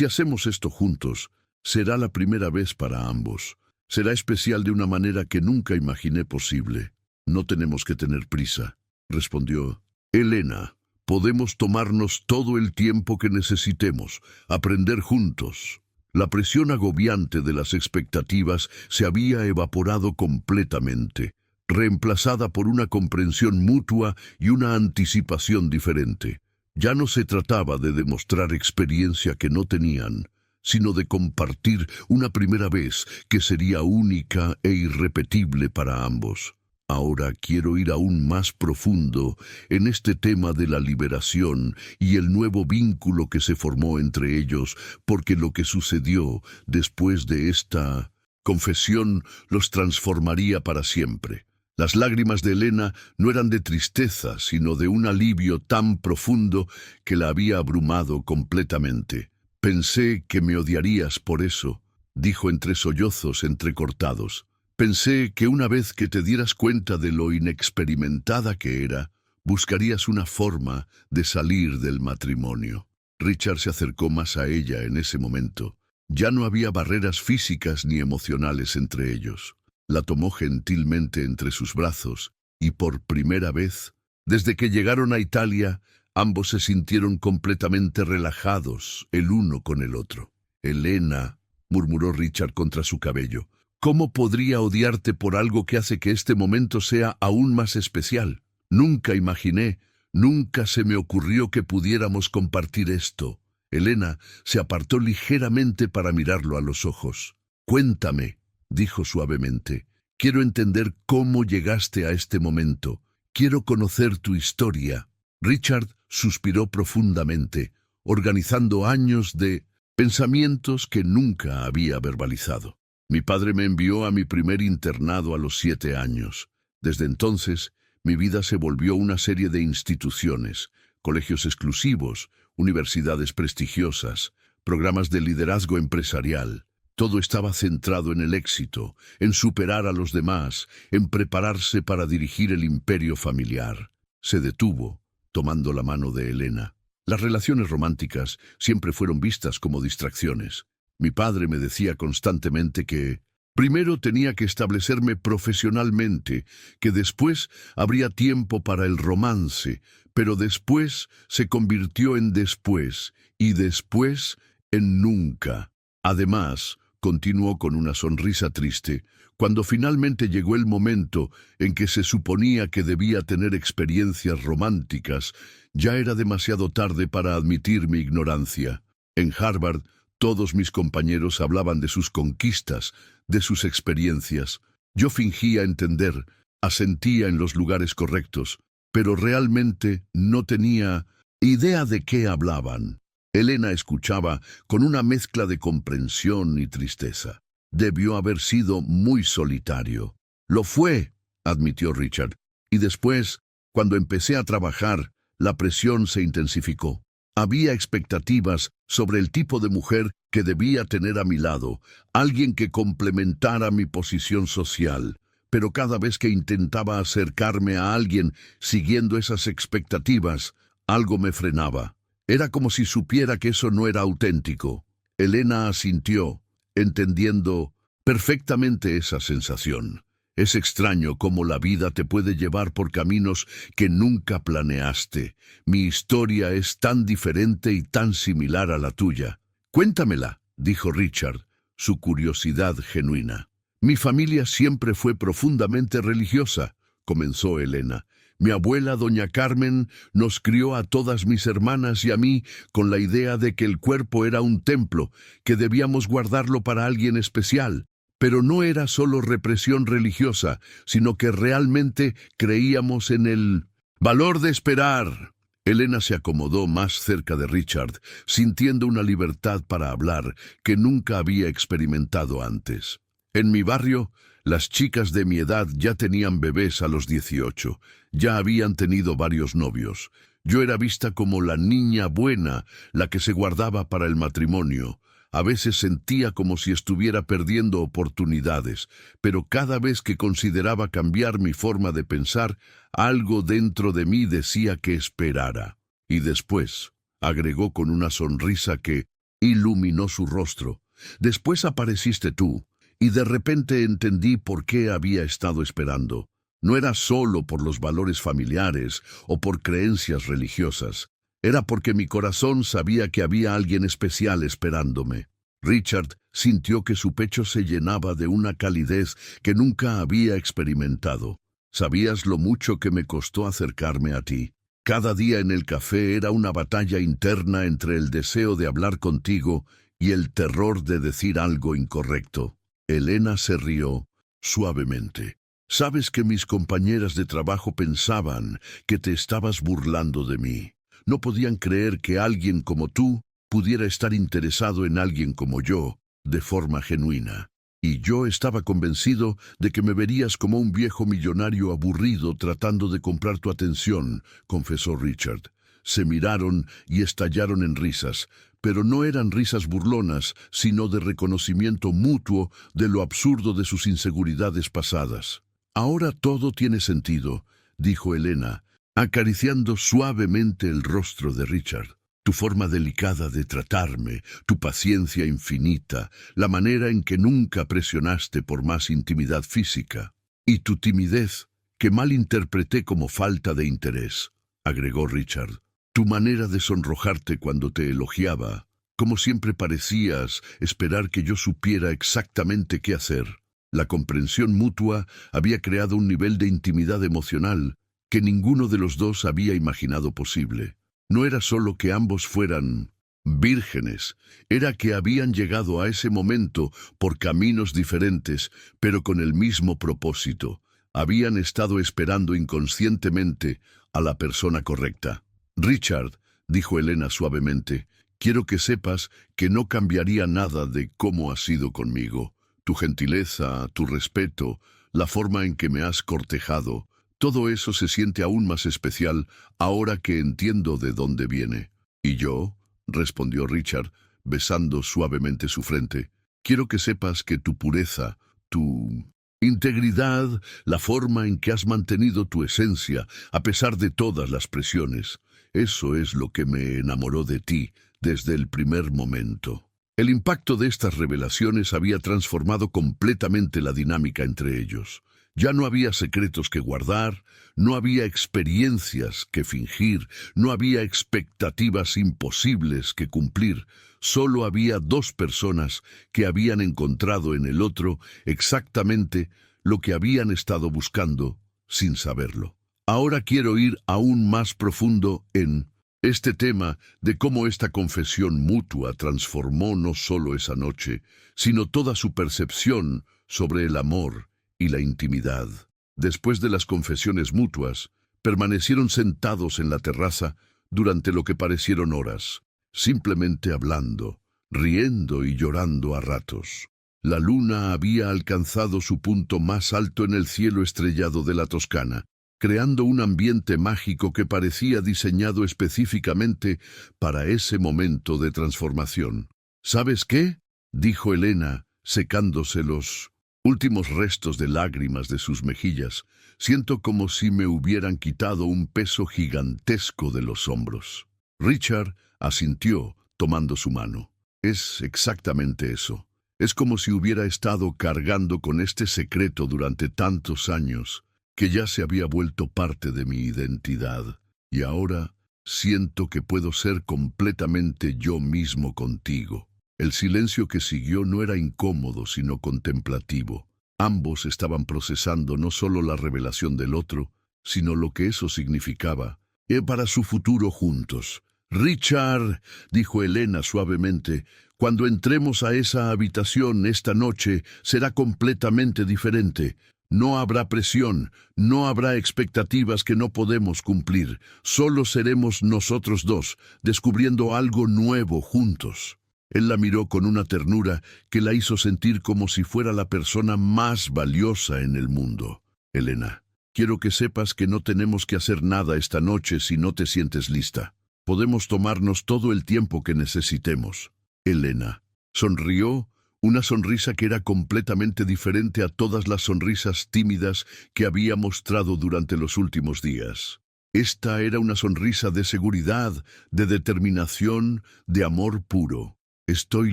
A: hacemos esto juntos, será la primera vez para ambos. Será especial de una manera que nunca imaginé posible. No tenemos que tener prisa, respondió. Elena, podemos tomarnos todo el tiempo que necesitemos, aprender juntos. La presión agobiante de las expectativas se había evaporado completamente, reemplazada por una comprensión mutua y una anticipación diferente. Ya no se trataba de demostrar experiencia que no tenían, sino de compartir una primera vez que sería única e irrepetible para ambos. Ahora quiero ir aún más profundo en este tema de la liberación y el nuevo vínculo que se formó entre ellos, porque lo que sucedió después de esta confesión los transformaría para siempre. Las lágrimas de Elena no eran de tristeza, sino de un alivio tan profundo que la había abrumado completamente. Pensé que me odiarías por eso, dijo entre sollozos entrecortados. Pensé que una vez que te dieras cuenta de lo inexperimentada que era, buscarías una forma de salir del matrimonio. Richard se acercó más a ella en ese momento. Ya no había barreras físicas ni emocionales entre ellos. La tomó gentilmente entre sus brazos y por primera vez, desde que llegaron a Italia, ambos se sintieron completamente relajados el uno con el otro. Elena, murmuró Richard contra su cabello, ¿cómo podría odiarte por algo que hace que este momento sea aún más especial? Nunca imaginé, nunca se me ocurrió que pudiéramos compartir esto. Elena se apartó ligeramente para mirarlo a los ojos. Cuéntame, dijo suavemente. Quiero entender cómo llegaste a este momento. Quiero conocer tu historia. Richard suspiró profundamente, organizando años de pensamientos que nunca había verbalizado. Mi padre me envió a mi primer internado a los 7 años. Desde entonces, mi vida se volvió una serie de instituciones, colegios exclusivos, universidades prestigiosas, programas de liderazgo empresarial. Todo estaba centrado en el éxito, en superar a los demás, en prepararse para dirigir el imperio familiar. Se detuvo, tomando la mano de Elena. Las relaciones románticas siempre fueron vistas como distracciones. Mi padre me decía constantemente que primero tenía que establecerme profesionalmente, que después habría tiempo para el romance, pero después se convirtió en después, y después en nunca. Además, continuó con una sonrisa triste, cuando finalmente llegó el momento en que se suponía que debía tener experiencias románticas, ya era demasiado tarde para admitir mi ignorancia. En Harvard, todos mis compañeros hablaban de sus conquistas, de sus experiencias. Yo fingía entender, asentía en los lugares correctos, pero realmente no tenía idea de qué hablaban. Elena escuchaba con una mezcla de comprensión y tristeza. Debió haber sido muy solitario. Lo fue, admitió Richard. Y después, cuando empecé a trabajar, la presión se intensificó. Había expectativas sobre el tipo de mujer que debía tener a mi lado, alguien que complementara mi posición social. Pero cada vez que intentaba acercarme a alguien siguiendo esas expectativas, algo me frenaba. Era como si supiera que eso no era auténtico. Elena asintió, entendiendo perfectamente esa sensación. Es extraño cómo la vida te puede llevar por caminos que nunca planeaste. Mi historia es tan diferente y tan similar a la tuya. Cuéntamela, dijo Richard, su curiosidad genuina. Mi familia siempre fue profundamente religiosa, comenzó Elena. Mi abuela, doña Carmen, nos crió a todas mis hermanas y a mí con la idea de que el cuerpo era un templo, que debíamos guardarlo para alguien especial. Pero no era solo represión religiosa, sino que realmente creíamos en el valor de esperar. Elena se acomodó más cerca de Richard, sintiendo una libertad para hablar que nunca había experimentado antes. En mi barrio, las chicas de mi edad ya tenían bebés a los 18, ya habían tenido varios novios. Yo era vista como la niña buena, la que se guardaba para el matrimonio. A veces sentía como si estuviera perdiendo oportunidades, pero cada vez que consideraba cambiar mi forma de pensar, algo dentro de mí decía que esperara. Y después, agregó con una sonrisa que iluminó su rostro, después apareciste tú, y de repente entendí por qué había estado esperando. No era solo por los valores familiares o por creencias religiosas. Era porque mi corazón sabía que había alguien especial esperándome. Richard sintió que su pecho se llenaba de una calidez que nunca había experimentado. Sabías lo mucho que me costó acercarme a ti. Cada día en el café era una batalla interna entre el deseo de hablar contigo y el terror de decir algo incorrecto. Elena se rió suavemente. Sabes que mis compañeras de trabajo pensaban que te estabas burlando de mí. No podían creer que alguien como tú pudiera estar interesado en alguien como yo, de forma genuina. Y yo estaba convencido de que me verías como un viejo millonario aburrido tratando de comprar tu atención, confesó Richard. Se miraron y estallaron en risas, pero no eran risas burlonas, sino de reconocimiento mutuo de lo absurdo de sus inseguridades pasadas. Ahora todo tiene sentido, dijo Elena, acariciando suavemente el rostro de Richard. Tu forma delicada de tratarme, tu paciencia infinita, la manera en que nunca presionaste por más intimidad física. Y tu timidez, que malinterpreté como falta de interés, agregó Richard. Tu manera de sonrojarte cuando te elogiaba, como siempre parecías esperar que yo supiera exactamente qué hacer. La comprensión mutua había creado un nivel de intimidad emocional que ninguno de los dos había imaginado posible. No era solo que ambos fueran vírgenes, era que habían llegado a ese momento por caminos diferentes, pero con el mismo propósito. Habían estado esperando inconscientemente a la persona correcta. Richard, dijo Elena suavemente, quiero que sepas que no cambiaría nada de cómo has sido conmigo. Tu gentileza, tu respeto, la forma en que me has cortejado, todo eso se siente aún más especial ahora que entiendo de dónde viene. ¿Y yo?, respondió Richard, besando suavemente su frente. Quiero que sepas que tu pureza, tu integridad, la forma en que has mantenido tu esencia, a pesar de todas las presiones, eso es lo que me enamoró de ti desde el primer momento. El impacto de estas revelaciones había transformado completamente la dinámica entre ellos. Ya no había secretos que guardar, no había experiencias que fingir, no había expectativas imposibles que cumplir. Solo había dos personas que habían encontrado en el otro exactamente lo que habían estado buscando sin saberlo. Ahora quiero ir aún más profundo en este tema de cómo esta confesión mutua transformó no solo esa noche, sino toda su percepción sobre el amor y la intimidad. Después de las confesiones mutuas, permanecieron sentados en la terraza durante lo que parecieron horas, simplemente hablando, riendo y llorando a ratos. La luna había alcanzado su punto más alto en el cielo estrellado de la Toscana, creando un ambiente mágico que parecía diseñado específicamente para ese momento de transformación. ¿Sabes qué?, dijo Elena, secándose los últimos restos de lágrimas de sus mejillas. Siento como si me hubieran quitado un peso gigantesco de los hombros. Richard asintió, tomando su mano. Es exactamente eso. Es como si hubiera estado cargando con este secreto durante tantos años, que ya se había vuelto parte de mi identidad. Y ahora siento que puedo ser completamente yo mismo contigo. El silencio que siguió no era incómodo, sino contemplativo. Ambos estaban procesando no solo la revelación del otro, sino lo que eso significaba para su futuro juntos. «Richard», dijo Elena suavemente, «cuando entremos a esa habitación esta noche será completamente diferente. No habrá presión, no habrá expectativas que no podemos cumplir. Solo seremos nosotros dos, descubriendo algo nuevo juntos». Él la miró con una ternura que la hizo sentir como si fuera la persona más valiosa en el mundo. «Elena, quiero que sepas que no tenemos que hacer nada esta noche si no te sientes lista. Podemos tomarnos todo el tiempo que necesitemos». Elena sonrió, una sonrisa que era completamente diferente a todas las sonrisas tímidas que había mostrado durante los últimos días. Esta era una sonrisa de seguridad, de determinación, de amor puro. «Estoy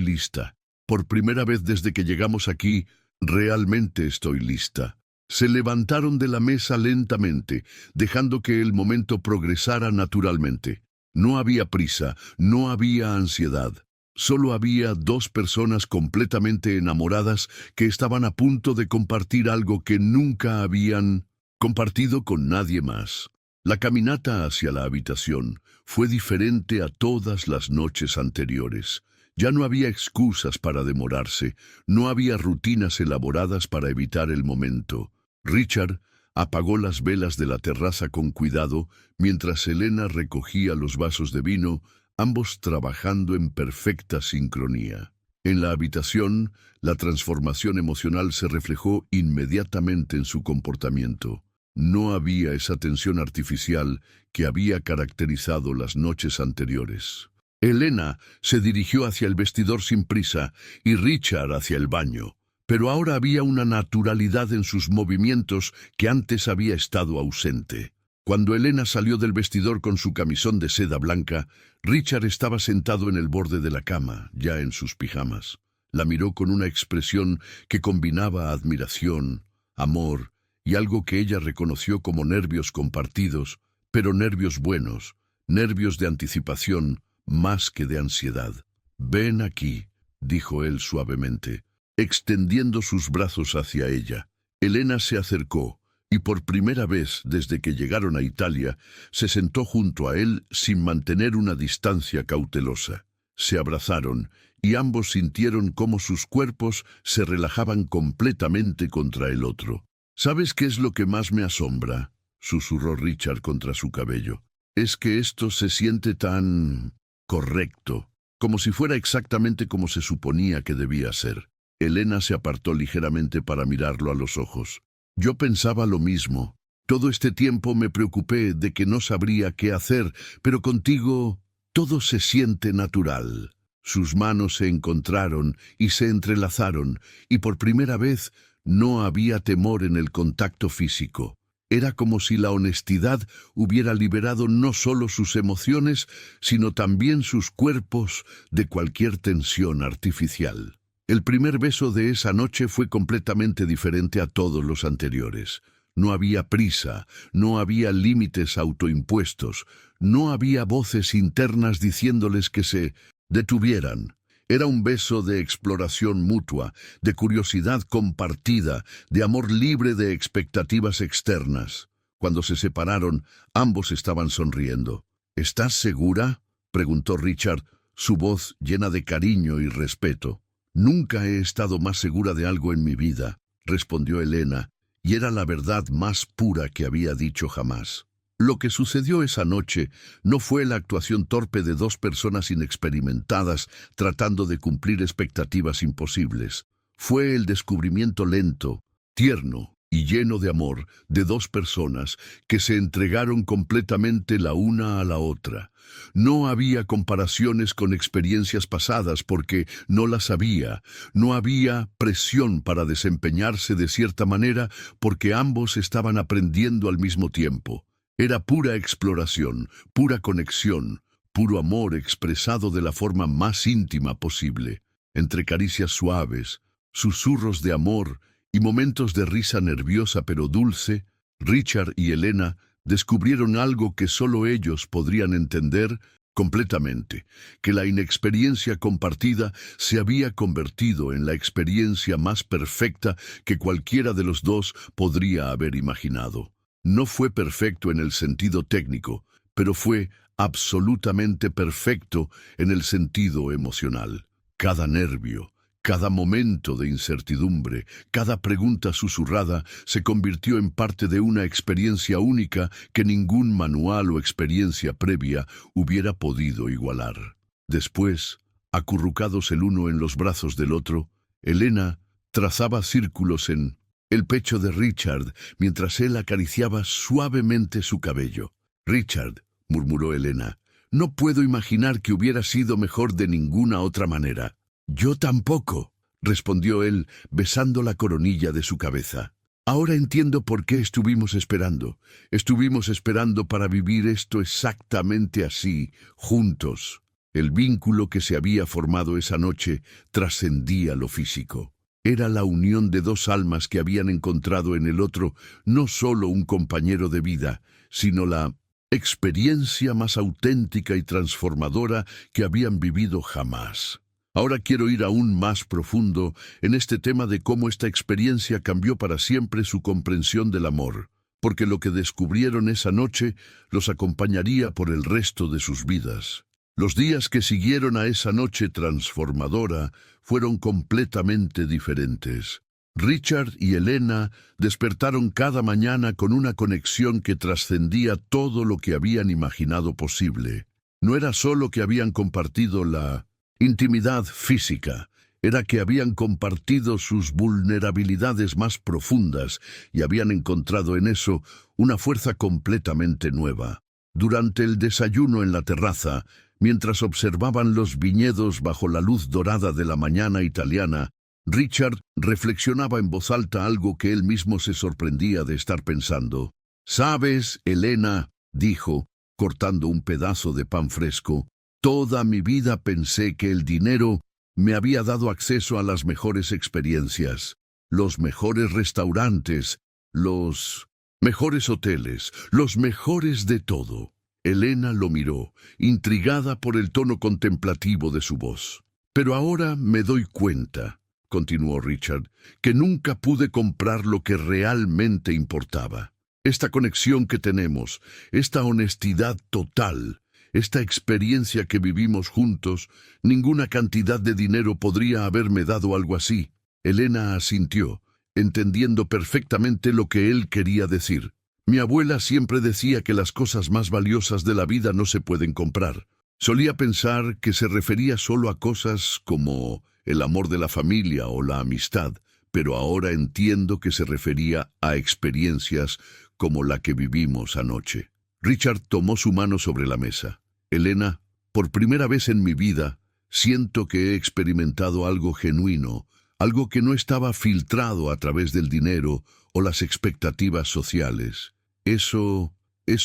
A: lista. Por primera vez desde que llegamos aquí, realmente estoy lista». Se levantaron de la mesa lentamente, dejando que el momento progresara naturalmente. No había prisa, no había ansiedad. Solo había dos personas completamente enamoradas que estaban a punto de compartir algo que nunca habían compartido con nadie más. La caminata hacia la habitación fue diferente a todas las noches anteriores. Ya no había excusas para demorarse, no había rutinas elaboradas para evitar el momento. Richard apagó las velas de la terraza con cuidado, mientras Elena recogía los vasos de vino, ambos trabajando en perfecta sincronía. En la habitación, la transformación emocional se reflejó inmediatamente en su comportamiento. No había esa tensión artificial que había caracterizado las noches anteriores. Elena se dirigió hacia el vestidor sin prisa y Richard hacia el baño, pero ahora había una naturalidad en sus movimientos que antes había estado ausente. Cuando Elena salió del vestidor con su camisón de seda blanca, Richard estaba sentado en el borde de la cama, ya en sus pijamas. La miró con una expresión que combinaba admiración, amor y algo que ella reconoció como nervios compartidos, pero nervios buenos, nervios de anticipación más que de ansiedad. «Ven aquí», dijo él suavemente, extendiendo sus brazos hacia ella. Elena se acercó y por primera vez desde que llegaron a Italia se sentó junto a él sin mantener una distancia cautelosa. Se abrazaron y ambos sintieron cómo sus cuerpos se relajaban completamente contra el otro. «¿Sabes qué es lo que más me asombra?», susurró Richard contra su cabello. «Es que esto se siente tan correcto, como si fuera exactamente como se suponía que debía ser». Elena se apartó ligeramente para mirarlo a los ojos. «Yo pensaba lo mismo. Todo este tiempo me preocupé de que no sabría qué hacer, pero contigo todo se siente natural». Sus manos se encontraron y se entrelazaron, y por primera vez no había temor en el contacto físico. Era como si la honestidad hubiera liberado no solo sus emociones, sino también sus cuerpos de cualquier tensión artificial. El primer beso de esa noche fue completamente diferente a todos los anteriores. No había prisa, no había límites autoimpuestos, no había voces internas diciéndoles que se detuvieran. Era un beso de exploración mutua, de curiosidad compartida, de amor libre de expectativas externas. Cuando se separaron, ambos estaban sonriendo. «¿Estás segura?», preguntó Richard, su voz llena de cariño y respeto. «Nunca he estado más segura de algo en mi vida», respondió Elena, y era la verdad más pura que había dicho jamás. Lo que sucedió esa noche no fue la actuación torpe de dos personas inexperimentadas tratando de cumplir expectativas imposibles. Fue el descubrimiento lento, tierno y lleno de amor de dos personas que se entregaron completamente la una a la otra. No había comparaciones con experiencias pasadas porque no las había. No había presión para desempeñarse de cierta manera porque ambos estaban aprendiendo al mismo tiempo. Era pura exploración, pura conexión, puro amor expresado de la forma más íntima posible, entre caricias suaves, susurros de amor y momentos de risa nerviosa pero dulce. Richard y Elena descubrieron algo que solo ellos podrían entender completamente, que la inexperiencia compartida se había convertido en la experiencia más perfecta que cualquiera de los dos podría haber imaginado. No fue perfecto en el sentido técnico, pero fue absolutamente perfecto en el sentido emocional. Cada nervio, cada momento de incertidumbre, cada pregunta susurrada se convirtió en parte de una experiencia única que ningún manual o experiencia previa hubiera podido igualar. Después, acurrucados el uno en los brazos del otro, Elena trazaba círculos en el pecho de Richard mientras él acariciaba suavemente su cabello. «Richard», murmuró Elena, «no puedo imaginar que hubiera sido mejor de ninguna otra manera». «Yo tampoco», respondió él, besando la coronilla de su cabeza. «Ahora entiendo por qué estuvimos esperando. Estuvimos esperando para vivir esto exactamente así, juntos». El vínculo que se había formado esa noche trascendía lo físico. Era la unión de dos almas que habían encontrado en el otro no solo un compañero de vida, sino la experiencia más auténtica y transformadora que habían vivido jamás. Ahora quiero ir aún más profundo en este tema de cómo esta experiencia cambió para siempre su comprensión del amor, porque lo que descubrieron esa noche los acompañaría por el resto de sus vidas. Los días que siguieron a esa noche transformadora fueron completamente diferentes. Richard y Elena despertaron cada mañana con una conexión que trascendía todo lo que habían imaginado posible. No era solo que habían compartido la intimidad física, era que habían compartido sus vulnerabilidades más profundas y habían encontrado en eso una fuerza completamente nueva. Durante el desayuno en la terraza, mientras observaban los viñedos bajo la luz dorada de la mañana italiana, Richard reflexionaba en voz alta algo que él mismo se sorprendía de estar pensando. «Sabes, Elena», dijo, cortando un pedazo de pan fresco, «toda mi vida pensé que el dinero me había dado acceso a las mejores experiencias, los mejores restaurantes, los mejores hoteles, los mejores de todo». Elena lo miró, intrigada por el tono contemplativo de su voz. «Pero ahora me doy cuenta», continuó Richard, «que nunca pude comprar lo que realmente importaba. Esta conexión que tenemos, esta honestidad total, esta experiencia que vivimos juntos, ninguna cantidad de dinero podría haberme dado algo así». Elena asintió, entendiendo perfectamente lo que él quería decir. «Mi abuela siempre decía que las cosas más valiosas de la vida no se pueden comprar. Solía pensar que se refería solo a cosas como el amor de la familia o la amistad, pero ahora entiendo que se refería a experiencias como la que vivimos anoche». Richard tomó su mano sobre la mesa. «Elena, por primera vez en mi vida, siento que he experimentado algo genuino, algo que no estaba filtrado a través del dinero o las expectativas sociales. Eso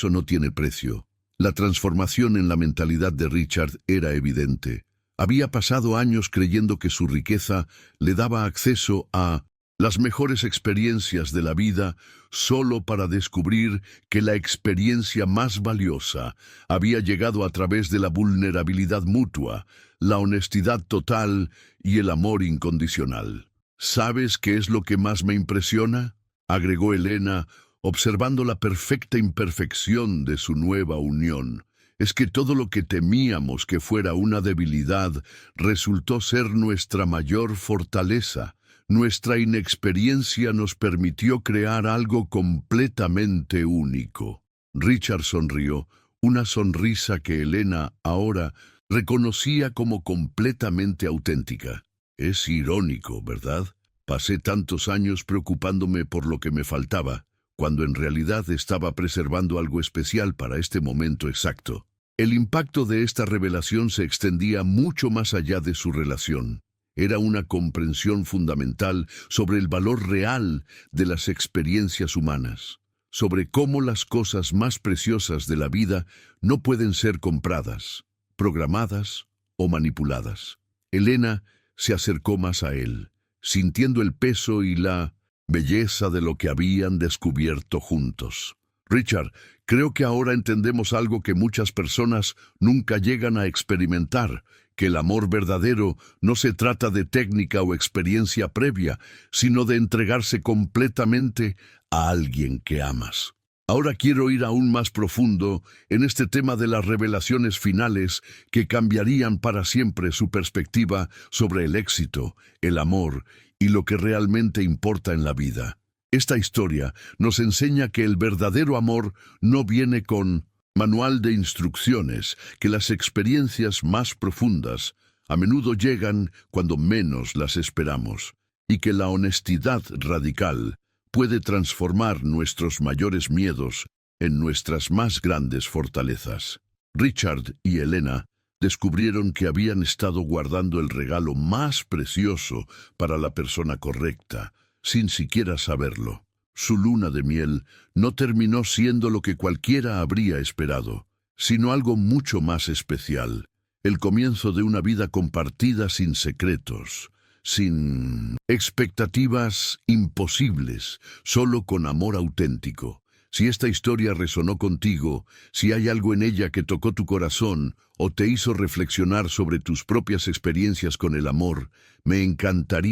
A: no tiene precio». La transformación en la mentalidad de Richard era evidente. Había pasado años creyendo que su riqueza le daba acceso a las mejores experiencias de la vida solo para descubrir que la experiencia más valiosa había llegado a través de la vulnerabilidad mutua, la honestidad total y el amor incondicional. «¿Sabes qué es lo que más me impresiona?», agregó Elena, observando la perfecta imperfección de su nueva unión. «Es que todo lo que temíamos que fuera una debilidad resultó ser nuestra mayor fortaleza. Nuestra inexperiencia nos permitió crear algo completamente único». Richard sonrió, una sonrisa que Elena ahora reconocía como completamente auténtica. «Es irónico, ¿verdad? Pasé tantos años preocupándome por lo que me faltaba, cuando en realidad estaba preservando algo especial para este momento exacto». El impacto de esta revelación se extendía mucho más allá de su relación. Era una comprensión fundamental sobre el valor real de las experiencias humanas, sobre cómo las cosas más preciosas de la vida no pueden ser compradas, programadas o manipuladas. Elena se acercó más a él, sintiendo el peso y la belleza de lo que habían descubierto juntos. «Richard, creo que ahora entendemos algo que muchas personas nunca llegan a experimentar, que el amor verdadero no se trata de técnica o experiencia previa, sino de entregarse completamente a alguien que amas». Ahora quiero ir aún más profundo en este tema de las revelaciones finales que cambiarían para siempre su perspectiva sobre el éxito, el amor y lo que realmente importa en la vida. Esta historia nos enseña que el verdadero amor no viene con manual de instrucciones, que las experiencias más profundas a menudo llegan cuando menos las esperamos, y que la honestidad radical puede transformar nuestros mayores miedos en nuestras más grandes fortalezas. Richard y Elena descubrieron que habían estado guardando el regalo más precioso para la persona correcta, sin siquiera saberlo. Su luna de miel no terminó siendo lo que cualquiera habría esperado, sino algo mucho más especial, el comienzo de una vida compartida sin secretos, sin expectativas imposibles, solo con amor auténtico. Si esta historia resonó contigo, si hay algo en ella que tocó tu corazón o te hizo reflexionar sobre tus propias experiencias con el amor, me encantaría